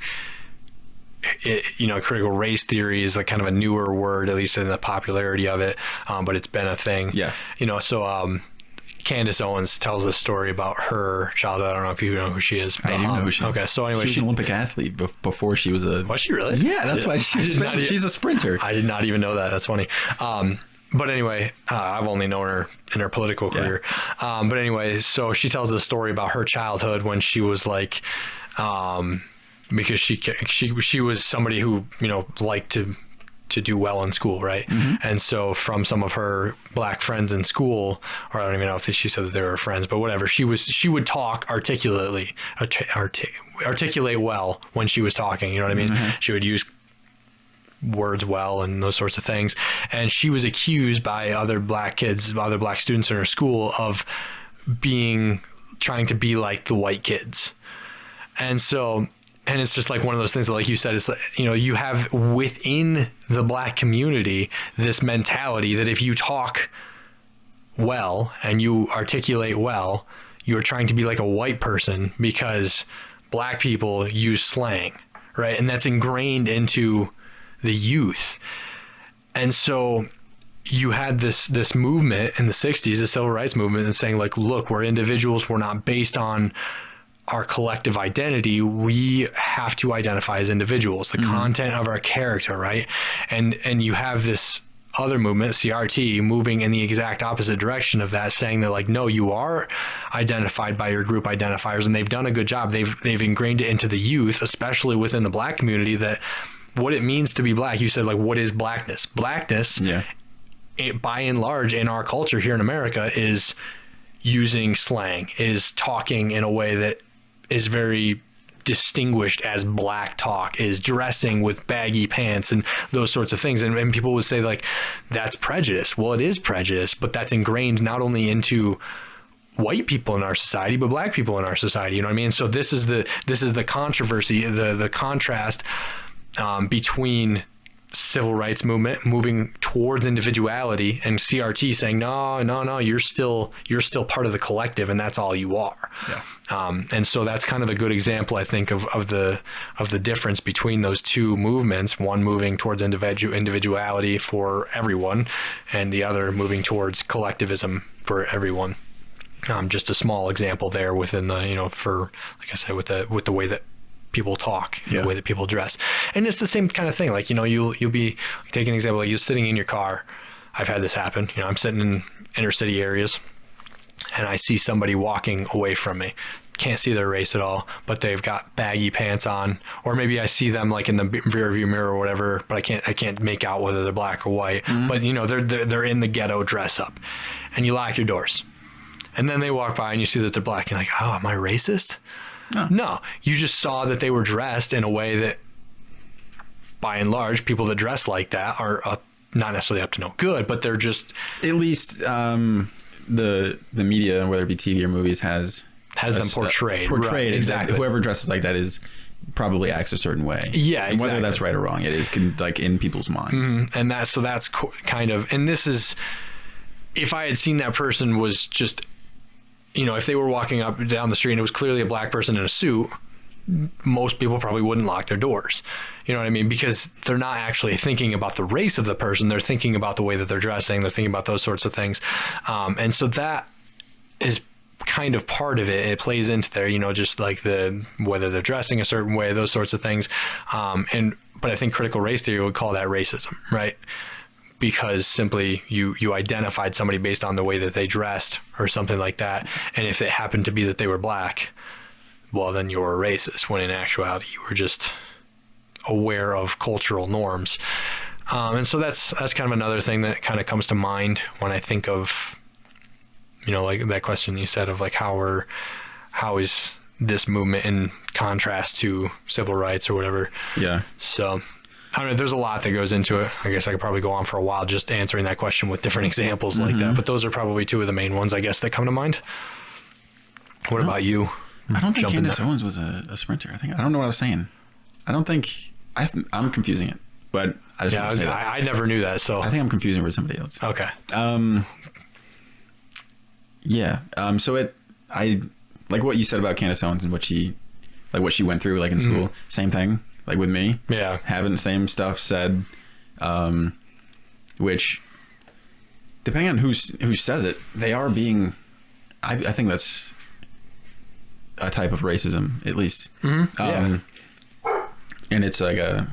you know, critical race theory is like kind of a newer word, at least in the popularity of it, but it's been a thing. Yeah. You know, so Candace Owens tells this story about her childhood. I don't know if you know who she is. I do know who she is. Okay, so anyway, she was an Olympic athlete before she was a... Was she really? Yeah, that's why she's a sprinter. I did not even know that. That's funny. But anyway, I've only known her in her political career. But anyway, so she tells this story about her childhood when she was like, because she was somebody who, you know, liked to do well in school, right? And so from some of her black friends in school, or I don't even know if she said that they were friends, but whatever, she would talk articulate well when she was talking, you know what I mean? She would use words well and those sorts of things. And she was accused by other black kids, other black students in her school of trying to be like the white kids. And so, and it's just like one of those things that, like you said, it's like, you know, you have within the black community this mentality that if you talk well and you articulate well, you're trying to be like a white person because black people use slang, right? And that's ingrained into the youth. And so you had this movement in the 60s, the civil rights movement, and saying like, look, we're individuals, we're not based on our collective identity. We have to identify as individuals, the content of our character, right? And you have this other movement, CRT, moving in the exact opposite direction of that, saying that like, no, you are identified by your group identifiers, and they've done a good job. They've ingrained it into the youth, especially within the black community, that what it means to be black. You said like, what is blackness? Blackness, by and large in our culture here in America, is using slang, is talking in a way that is very distinguished as black talk, is dressing with baggy pants and those sorts of things. And people would say like, that's prejudice. Well, it is prejudice, but that's ingrained not only into white people in our society, but black people in our society. You know what I mean? So this is the controversy, the contrast between civil rights movement moving towards individuality and CRT saying, no, you're still part of the collective, and that's all you are. And so that's kind of a good example, I think, of the difference between those two movements, one moving towards individuality for everyone, and the other moving towards collectivism for everyone. Just a small example there within the, you know, for, like I said, with the way that people talk, the way that people dress. And it's the same kind of thing. Like, you know, you'll be, take an example, like you're sitting in your car. I've had this happen. You know, I'm sitting in inner city areas and I see somebody walking away from me. Can't see their race at all, but they've got baggy pants on, or maybe I see them like in the rear view mirror or whatever, but I can't make out whether they're black or white. But you know, they're in the ghetto dress up, and you lock your doors, and then they walk by and you see that they're black. And you're like, oh, am I racist? No, you just saw that they were dressed in a way that, by and large, people that dress like that are not necessarily up to no good, but they're just, at least the media, whether it be TV or movies, has them portrayed. Right, exactly. Whoever dresses like that is probably acts a certain way. Yeah, and whether that's right or wrong, it is like in people's minds. And that's kind of, and this is, if I had seen that person was just, you know, if they were walking up down the street and it was clearly a black person in a suit, most people probably wouldn't lock their doors. You know what I mean? Because they're not actually thinking about the race of the person. They're thinking about the way that they're dressing. They're thinking about those sorts of things. And so that is kind of part of it. It plays into there, you know, just like whether they're dressing a certain way, those sorts of things. But I think critical race theory would call that racism, right? Because simply you identified somebody based on the way that they dressed or something like that. And if it happened to be that they were black, well, then you were a racist, when in actuality you were just aware of cultural norms. And so that's kind of another thing that kind of comes to mind when I think of, you know, like that question you said of like how is this movement in contrast to civil rights or whatever. Yeah. So I don't know, there's a lot that goes into it. I guess I could probably go on for a while just answering that question with different examples like that, but those are probably two of the main ones, I guess, that come to mind. What about you? I don't think Candace Owens was a sprinter. I don't know what I was saying. I don't think I'm confusing it, but I just want to say that. I never knew that, so I think I'm confusing it with somebody else. Okay. Yeah. So I like what you said about Candace Owens and what she went through, like in school. Same thing, like with me. Yeah. Having the same stuff said, which depending on who says it, they are being. I think that's a type of racism, at least. Yeah. And it's like an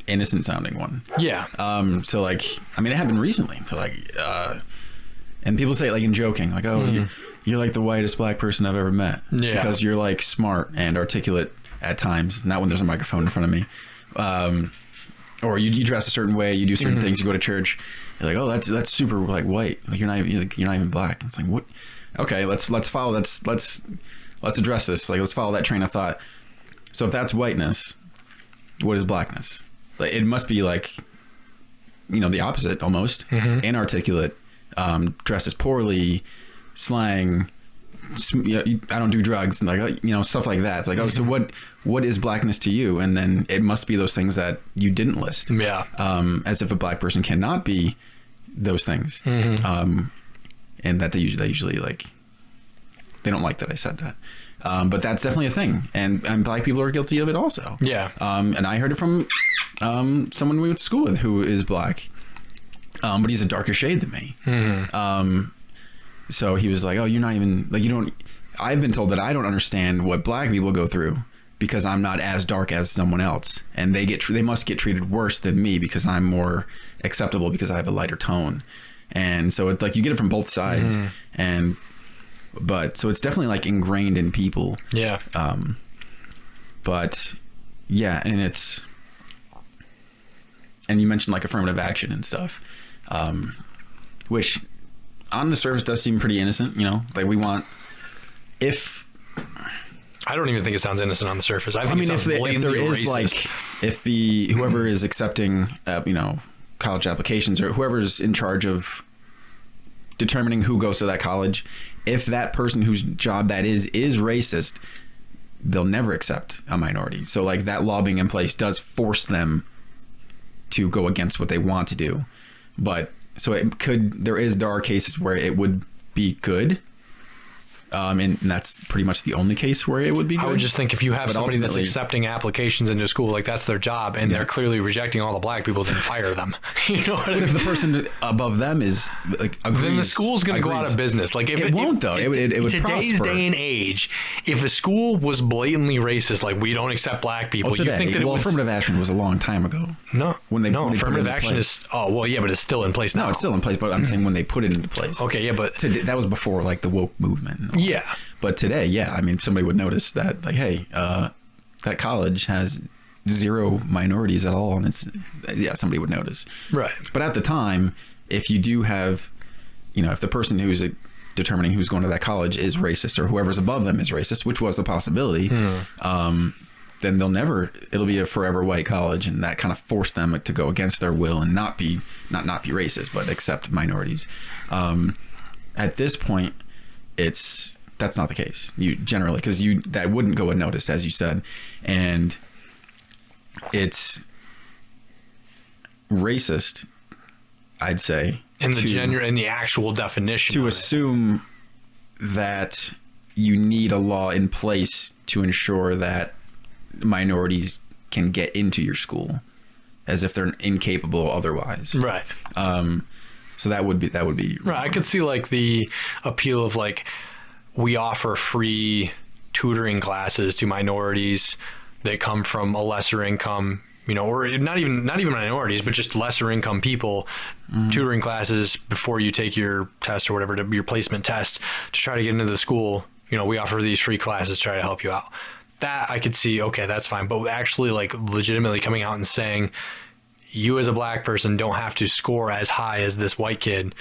innocent sounding one. Yeah. So like, I mean, it happened recently. So like, and people say it like in joking, like, oh, you're like the whitest black person I've ever met. Yeah. Because you're like smart and articulate at times, not when there's a microphone in front of me. Or you dress a certain way, you do certain things, you go to church. You're like, oh, that's super like white. Like you're not even black. It's like, what? Okay, let's follow. Let's address this. Like, let's follow that train of thought. So if that's whiteness, what is blackness? Like, it must be like, you know, the opposite almost. Inarticulate, dresses poorly, slang. I don't do drugs, and like, you know, stuff like that. It's like, oh, so what is blackness to you? And then it must be those things that you didn't list. Yeah. As if a black person cannot be those things. And that they usually like, they don't like that I said that. But that's definitely a thing, and black people are guilty of it also. Yeah. And I heard it from someone we went to school with who is black, but he's a darker shade than me. So he was like, "Oh, you're not even like, you don't." I've been told that I don't understand what black people go through because I'm not as dark as someone else, and they must get treated worse than me because I'm more acceptable because I have a lighter tone. And so it's like you get it from both sides, but so it's definitely like ingrained in people. Yeah. But yeah, and you mentioned like affirmative action and stuff, which on the surface does seem pretty innocent, you know, like I don't even think it sounds innocent on the surface. I mean, if there is racist. If whoever is accepting, you know, college applications or whoever's in charge of determining who goes to that college, if that person whose job that is racist, they'll never accept a minority. So like that law being in place does force them to go against what they want to do. But so there are cases where it would be good. And that's pretty much the only case where it would be good. I would just think if you have somebody that's accepting applications into school, like that's their job, and they're clearly rejecting all the black people, then fire them. You know what I mean? If the person above them is like agrees, then the school's going to go out of business. Like it won't though. It would today's prosper. day and age, if a school was blatantly racist, like we don't accept black people, you think that affirmative action was a long time ago. No, affirmative action is but it's still in place now. No, it's still in place, but I'm saying when they put it into place. Okay, yeah, but that was before like the woke movement. Yeah. But today, yeah, I mean, somebody would notice that, like, hey, that college has 0 minorities at all, and somebody would notice. Right. But at the time, if you do have, you know, if the person who's determining who's going to that college is racist, or whoever's above them is racist, which was a possibility, then it'll be a forever white college, and that kind of forced them to go against their will and not be racist, but accept minorities. At this point, that's not the case. You generally, because that wouldn't go unnoticed, as you said, and it's racist, I'd say, in the actual definition, to assume that you need a law in place to ensure that minorities can get into your school, as if they're incapable otherwise. Right. So that would be right. I could see like the appeal of like, we offer free tutoring classes to minorities that come from a lesser income, you know, or not even minorities, but just lesser income people, tutoring classes before you take your test or whatever, your placement test to try to get into the school. You know, we offer these free classes to try to help you out. That I could see, okay, that's fine. But actually like legitimately coming out and saying, you as a black person don't have to score as high as this white kid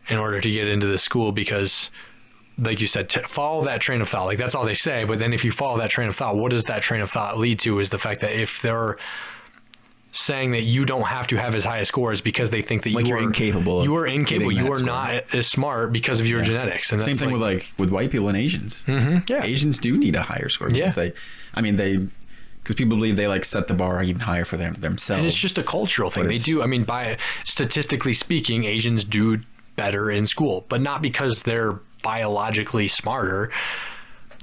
in order to get into the school, because like you said, follow that train of thought. Like that's all they say. But then if you follow that train of thought, what does that train of thought lead to is the fact that if they're saying that you don't have to have as high a scores because they think that like you're incapable. You are incapable. You are not as smart because of your genetics. And same thing with white people and Asians. Yeah. Asians do need a higher score because because people believe they like set the bar even higher for themselves. And it's just a cultural thing. They do. I mean, by statistically speaking, Asians do better in school, but not because they're biologically smarter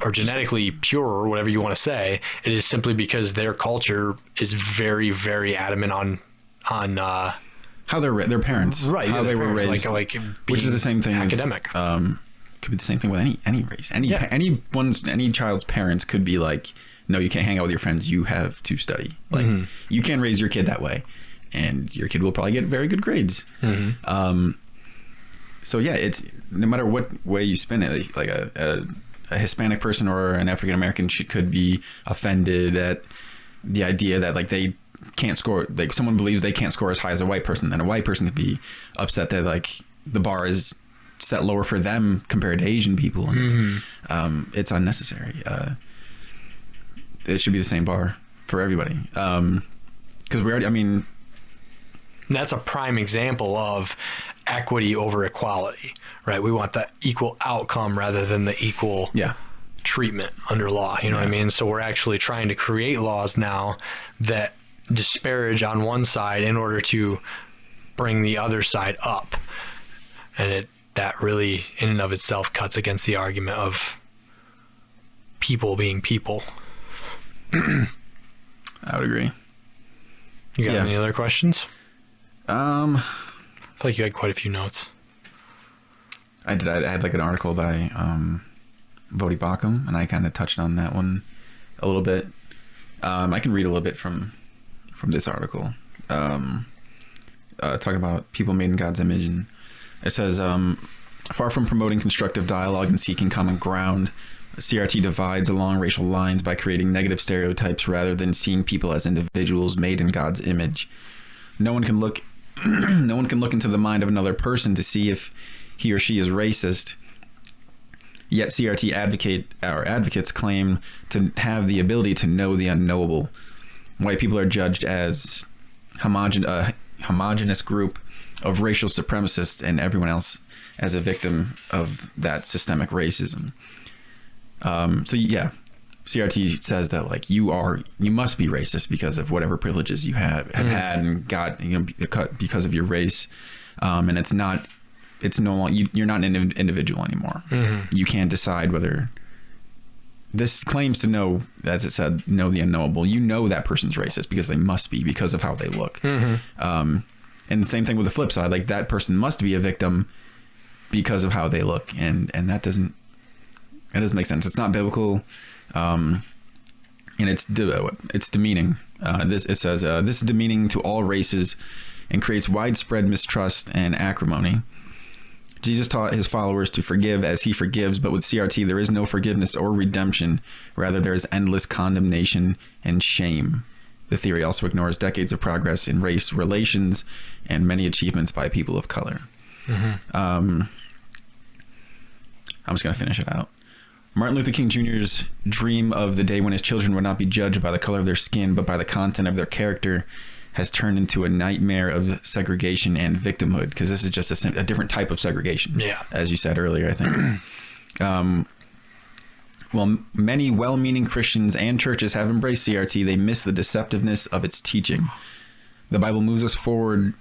or genetically pure or whatever you want to say. It is simply because their culture is very, very adamant on how their parents, right? How they were raised, like which is the same thing. Academic. Could be the same thing with any race. Any child's parents could be like, no, you can't hang out with your friends. You have to study. Like you can raise your kid that way, and your kid will probably get very good grades. So yeah, it's no matter what way you spin it, like a Hispanic person or an African American could be offended at the idea that like they can't score, like someone believes they can't score as high as a white person, then a white person could be upset that like the bar is set lower for them compared to Asian people, and it's unnecessary. It should be the same bar for everybody, because that's a prime example of equity over equality, right? We want the equal outcome rather than the equal treatment under law. You know what I mean? So we're actually trying to create laws now that disparage on one side in order to bring the other side up. And that really in and of itself cuts against the argument of people being people. I would agree. You got any other questions? I feel like you had quite a few notes. I did. I had like an article by Bodhi Bakum, and I kind of touched on that one a little bit. I can read a little bit from this article, talking about people made in God's image, and it says, far from promoting constructive dialogue and seeking common ground, CRT divides along racial lines by creating negative stereotypes rather than seeing people as individuals made in God's image. No one can look into the mind of another person to see if he or she is racist. Yet CRT advocates claim to have the ability to know the unknowable. White people are judged as a homogenous group of racial supremacists, and everyone else as a victim of that systemic racism. CRT says that like you must be racist because of whatever privileges you have had and got, because of your race, and it's no longer, you're not an individual anymore. You can't decide whether this claims to know, as it said, know the unknowable. You know that person's racist because they must be, because of how they look. And the same thing with the flip side, like that person must be a victim because of how they look, and that doesn't make sense. It's not biblical. And it's demeaning. It says this is demeaning to all races and creates widespread mistrust and acrimony. Jesus taught his followers to forgive as he forgives, but with CRT there is no forgiveness or redemption. Rather, there is endless condemnation and shame. The theory also ignores decades of progress in race relations and many achievements by people of color. I'm just going to finish it out. Martin Luther King Jr.'s dream of the day when his children would not be judged by the color of their skin, but by the content of their character, has turned into a nightmare of segregation and victimhood, because this is just a different type of segregation, as you said earlier, I think. While many well-meaning Christians and churches have embraced CRT, they miss the deceptiveness of its teaching. The Bible moves us toward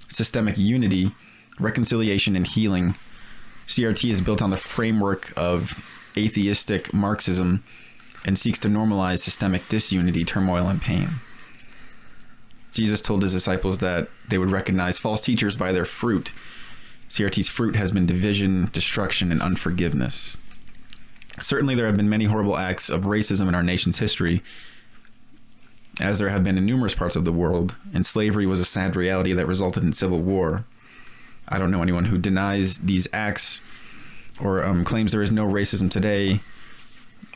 systemic unity, reconciliation, and healing. CRT is built on the framework of atheistic Marxism and seeks to normalize systemic disunity, turmoil, and pain. Jesus told his disciples that they would recognize false teachers by their fruit. CRT's fruit has been division, destruction, and unforgiveness. Certainly, there have been many horrible acts of racism in our nation's history, as there have been in numerous parts of the world, and slavery was a sad reality that resulted in civil war. I don't know anyone who denies these acts or claims there is no racism today,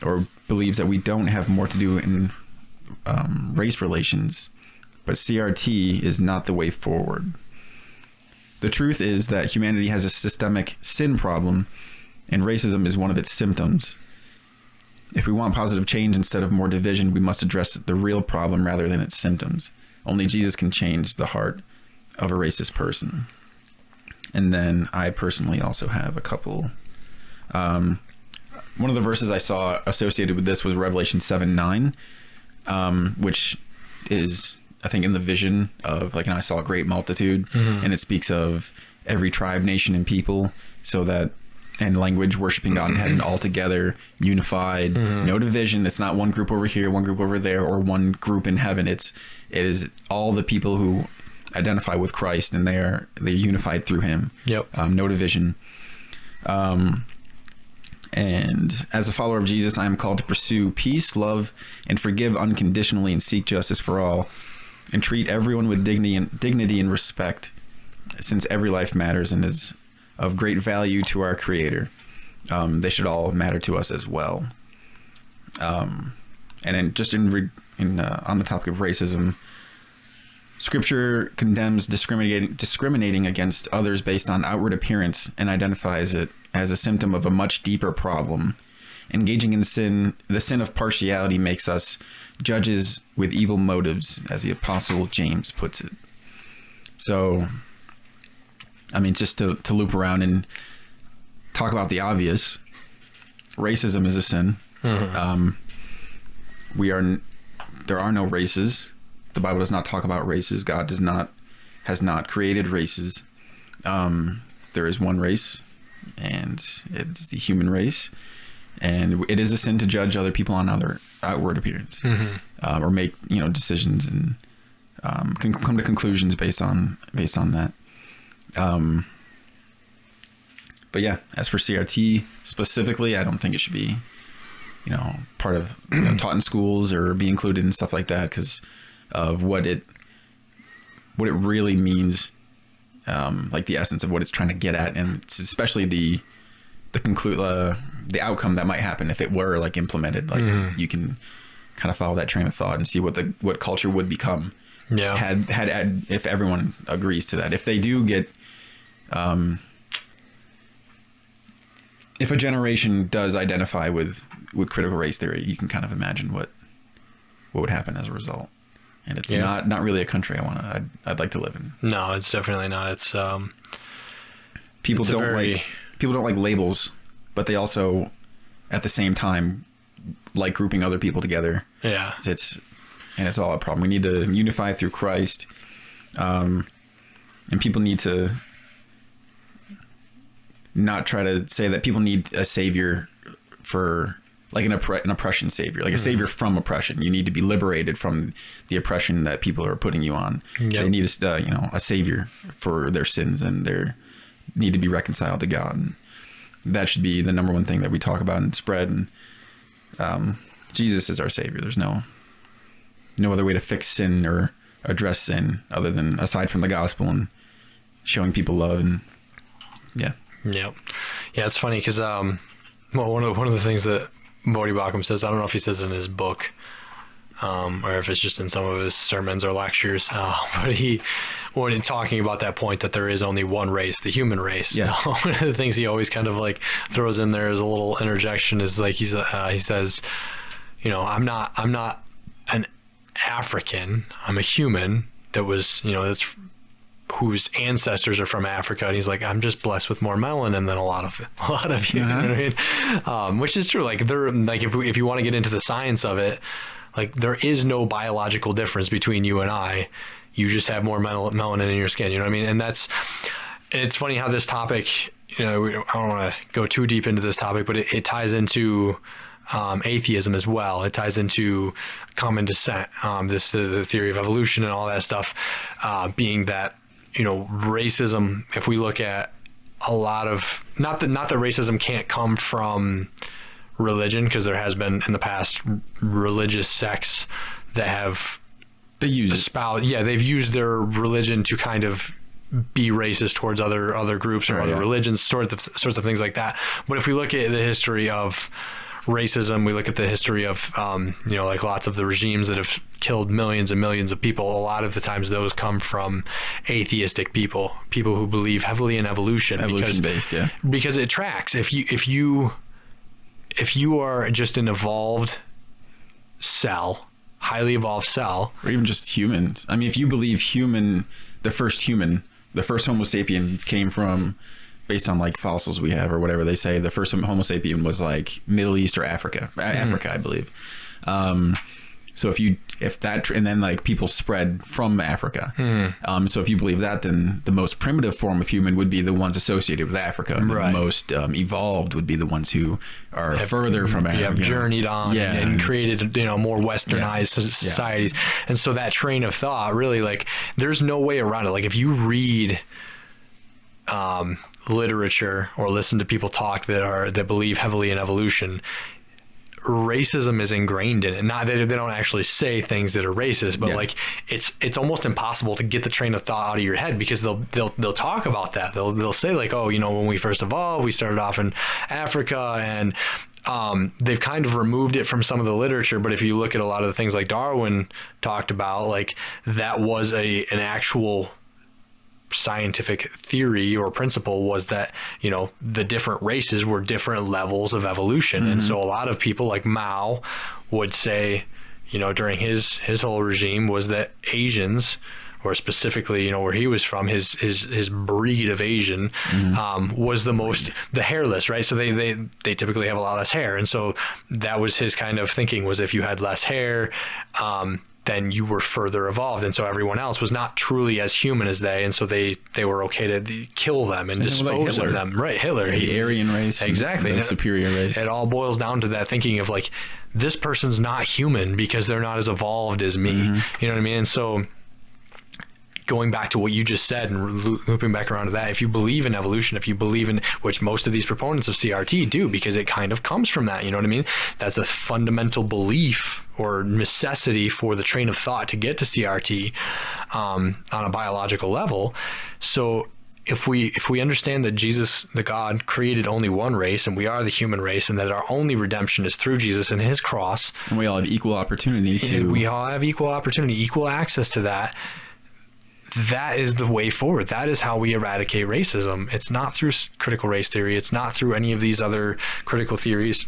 or believes that we don't have more to do in race relations. But CRT is not the way forward. The truth is that humanity has a systemic sin problem, and racism is one of its symptoms. If we want positive change instead of more division, we must address the real problem rather than its symptoms. Only Jesus can change the heart of a racist person. And then I personally also have a couple. One of the verses I saw associated with this was Revelation 7:9, which is, I think, in the vision of, like, and I saw a great multitude, and it speaks of every tribe, nation, and people, so that, and language, worshiping God in heaven, all together, unified, no division. It's not one group over here, one group over there, or one group in heaven. It is all the people who identify with Christ, and they're unified through him. Yep. No division. And as a follower of Jesus, I am called to pursue peace, love, and forgive unconditionally, and seek justice for all, and treat everyone with dignity and respect, since every life matters and is of great value to our Creator. They should all matter to us as well. And then just on the topic of racism, Scripture condemns discriminating against others based on outward appearance and identifies it as a symptom of a much deeper problem. Engaging in sin, the sin of partiality, makes us judges with evil motives, as the Apostle James puts it. So, I mean, just to loop around and talk about the obvious, racism is a sin. There are no races. The Bible does not talk about races. God has not created races. There is one race, and it's the human race. And it is a sin to judge other people on other outward appearance, or make decisions and come to conclusions based on that. But yeah, as for CRT specifically, I don't think it should be part of taught in schools or be included in stuff like that, because of what it really means, like the essence of what it's trying to get at, and especially the outcome that might happen if it were like implemented. Like you can kind of follow that train of thought and see what culture would become. Yeah. Had if everyone agrees to that. If they do get, if a generation does identify with critical race theory, you can kind of imagine what would happen as a result. And it's not really a country I'd like to live in. No, it's definitely not. It's people don't like labels, but they also at the same time like grouping other people together. Yeah. It's all a problem. We need to unify through Christ. And people need to not try to say that people need a savior for like an oppression savior, like a savior from oppression. You need to be liberated from the oppression that people are putting you on. Yep. They need a savior for their sins, and they need to be reconciled to God. And that should be the number one thing that we talk about and spread. And Jesus is our savior. There's no other way to fix sin or address sin other than aside from the gospel and showing people love. And yeah. It's funny because one of the things that Bodhi Bakum says, I don't know if he says it in his book, or if it's just in some of his sermons or lectures, but when talking about that point that there is only one race, the human race, one of the things he always kind of like throws in there as a little interjection is like he says, I'm not an African, I'm a human that was, that's whose ancestors are from Africa, and he's like, I'm just blessed with more melanin than a lot of you. You know what I mean? Which is true. Like they're like, if you want to get into the science of it, like there is no biological difference between you and I. You just have more melanin in your skin. You know what I mean? And it's funny how this topic I don't want to go too deep into this topic, but it ties into atheism as well. It ties into common descent, the theory of evolution and all that stuff, being that, racism, if we look at a lot of, not that racism can't come from religion, because there has been in the past religious sects that have they've used their religion to kind of be racist towards other groups or other religions, sorts of things like that. But if we look at the history of racism, we look at the history of like lots of the regimes that have killed millions and millions of people, a lot of the times those come from atheistic people who believe heavily in evolution because it tracks. If you are just an evolved cell, highly evolved cell, or even just humans, I mean, if you believe the first Homo sapien came from, based on like fossils we have or whatever they say, the first Homo sapien was like Middle East or Africa, I believe. So if that, and then like people spread from Africa. So if you believe that, then the most primitive form of human would be the ones associated with Africa. And the most evolved would be the ones who are further from Africa. Have journeyed on and created, more westernized societies. And so that train of thought really, like, there's no way around it. Like if you read, literature or listen to people talk that believe heavily in evolution, racism is ingrained in it. Not that they don't actually say things that are racist, but like it's almost impossible to get the train of thought out of your head, because they'll talk about that. They'll say like, oh, when we first evolved, we started off in Africa, and they've kind of removed it from some of the literature. But if you look at a lot of the things like Darwin talked about, like that was an actual scientific theory or principle, was that the different races were different levels of evolution. And so a lot of people like Mao would say, during his whole regime, was that Asians, or specifically where he was from, his breed of Asian was the hairless, right? So they typically have a lot less hair, and so that was his kind of thinking, was if you had less hair, then you were further evolved, and so everyone else was not truly as human as they, and so they were okay to kill them and dispose of them. Right, Hitler, the Aryan race, exactly, the superior race. It all boils down to that thinking of like, this person's not human because they're not as evolved as me. You know what I mean? And so, going back to what you just said and looping back around to that, if you believe in evolution, if you believe in, which most of these proponents of CRT do, because it kind of comes from that, you know what I mean? That's a fundamental belief or necessity for the train of thought to get to CRT on a biological level. So if we understand that Jesus, the God, created only one race, and we are the human race, and that our only redemption is through Jesus and his cross, and we all have equal opportunity equal access to that, that is the way forward. That is how we eradicate racism. It's not through critical race theory. It's not through any of these other critical theories.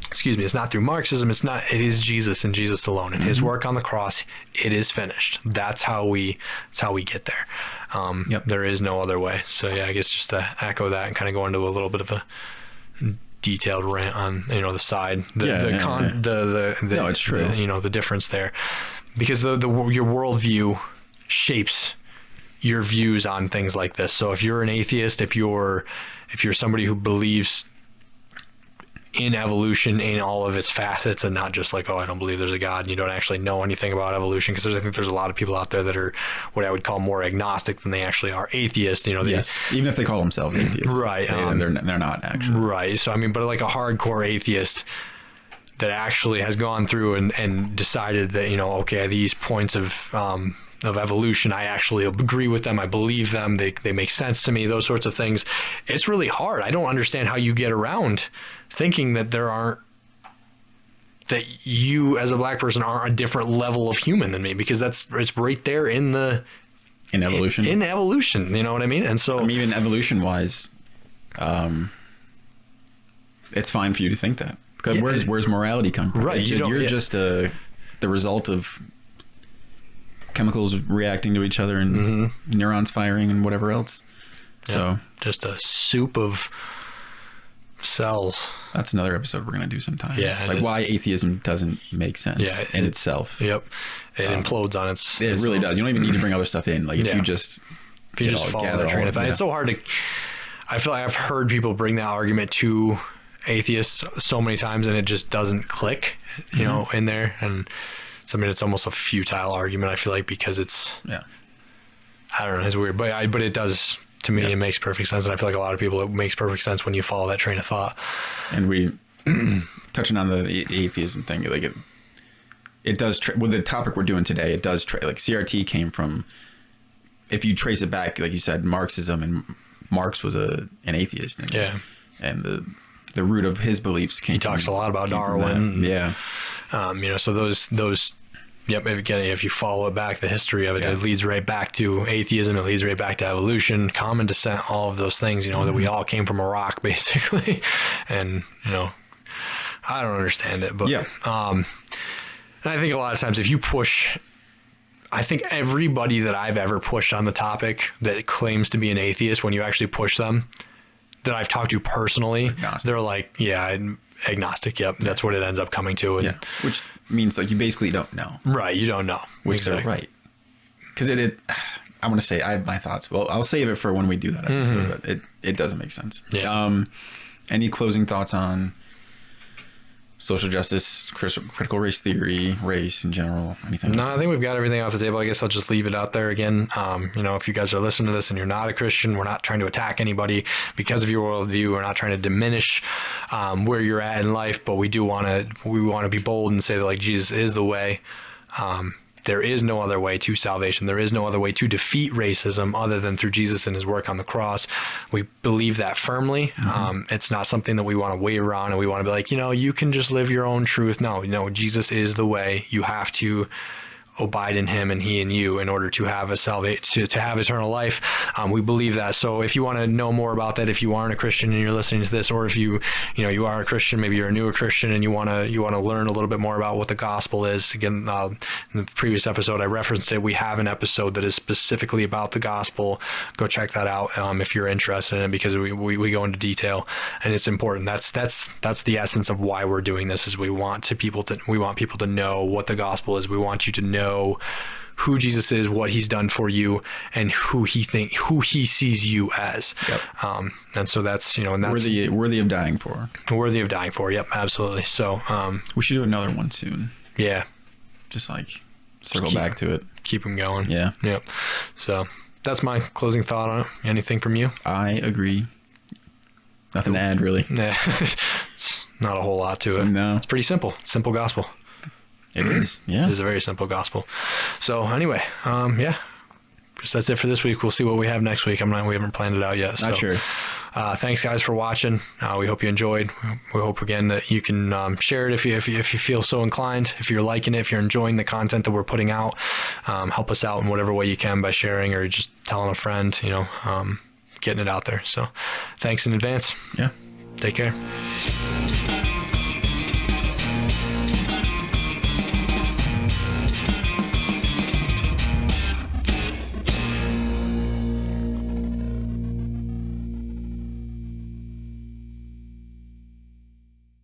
Excuse me. It's not through Marxism. It is Jesus and Jesus alone, and his work on the cross. It is finished. That's how we get there. There is no other way. So yeah, I guess just to echo that and kind of go into a little bit of a detailed rant on the side. No, it's true. The difference there, because your worldview shapes your views on things like this. So if you're an atheist, if you're somebody who believes in evolution in all of its facets, and not just like, oh, I don't believe there's a God, and you don't actually know anything about evolution, because I think there's a lot of people out there that are what I would call more agnostic than they actually are atheist. Yes, even if they call themselves atheists, right? They're not actually, right. So I mean, but like a hardcore atheist that actually has gone through and decided that, okay, these points of evolution, I actually agree with them, I believe them, they make sense to me, those sorts of things. It's really hard. I don't understand how you get around thinking that that you as a black person are a different level of human than me, because it's right there in evolution. In evolution, you know what I mean? And so, even evolution wise, it's fine for you to think that. Where's morality come from? Right, you're just the result of chemicals reacting to each other and neurons firing and whatever else. So just a soup of cells. That's another episode we're going to do sometime. Yeah, like why atheism doesn't make sense in itself. Yep, it implodes on its. It really does. You don't even need to bring other stuff in. Like if you just follow the train of thought. It's so hard to. I feel like I've heard people bring that argument to atheists so many times, and it just doesn't click, you know, in there. And so, I mean, it's almost a futile argument, I feel like, because it's, I don't know, it's weird, but it does, to me, it makes perfect sense. And I feel like a lot of people, it makes perfect sense when you follow that train of thought. And we, touching on the atheism thing, like it does, with the topic we're doing today, it does, like CRT came from, if you trace it back, like you said, Marxism, and Marx was an atheist. And, and the root of his beliefs came. He talks a lot about Darwin. You know, so those. Yep. Again, if you follow it back, the history of it, it leads right back to atheism. It leads right back to evolution, common descent, all of those things. You know, that we all came from a rock, basically. And you know, I don't understand it, but and I think a lot of times if you push. I think everybody that I've ever pushed on the topic that claims to be an atheist, when you actually push them, that I've talked to personally, they're like, I'm agnostic. Yep. That's what it ends up coming to. And which means like you basically don't know. Right. You don't know. Which they're right. Because I want to say, I have my thoughts. Well, I'll save it for when we do that episode, but it doesn't make sense. Yeah. Any closing thoughts on social justice, critical race theory, race in general, anything? No, I think we've got everything off the table. I guess I'll just leave it out there again. You know, if you guys are listening to this and you're not a Christian, we're not trying to attack anybody because of your worldview. We're not trying to diminish where you're at in life, but we want to be bold and say that like Jesus is the way. There is no other way to salvation. There is no other way to defeat racism other than through Jesus and his work on the cross. We believe that firmly. It's not something that we want to waver on and we want to be like, you know, you can just live your own truth. No, Jesus is the way. You have to abide in him and he in you in order to have to have eternal life. We believe that. So if you want to know more about that, if you aren't a Christian and you're listening to this, or if you are a Christian, maybe you're a newer Christian and you want to learn a little bit more about what the gospel is. Again, in the previous episode, I referenced it. We have an episode that is specifically about the gospel. Go check that out if you're interested in it, because we go into detail and it's important. That's the essence of why we're doing this, is we want people to know what the gospel is. We want you to know who Jesus is, what he's done for you, and who he sees you as. And so that's, and that's worthy of dying for. Worthy of dying for. Yep, absolutely. So we should do another one soon. Yeah. Just like circle back to it. Keep them going. Yeah. Yep. So that's my closing thought on it. Anything from you? I agree. Nothing to add, really. Nah. It's not a whole lot to it. No. It's pretty simple. Simple gospel. It is, yeah. It is a very simple gospel. So anyway, that's it for this week. We'll see what we have next week. We haven't planned it out yet. Not sure. Thanks guys for watching. We hope you enjoyed. We hope again that you can share it if you feel so inclined. If you're liking it, if you're enjoying the content that we're putting out, help us out in whatever way you can by sharing or just telling a friend. Getting it out there. So thanks in advance. Yeah. Take care.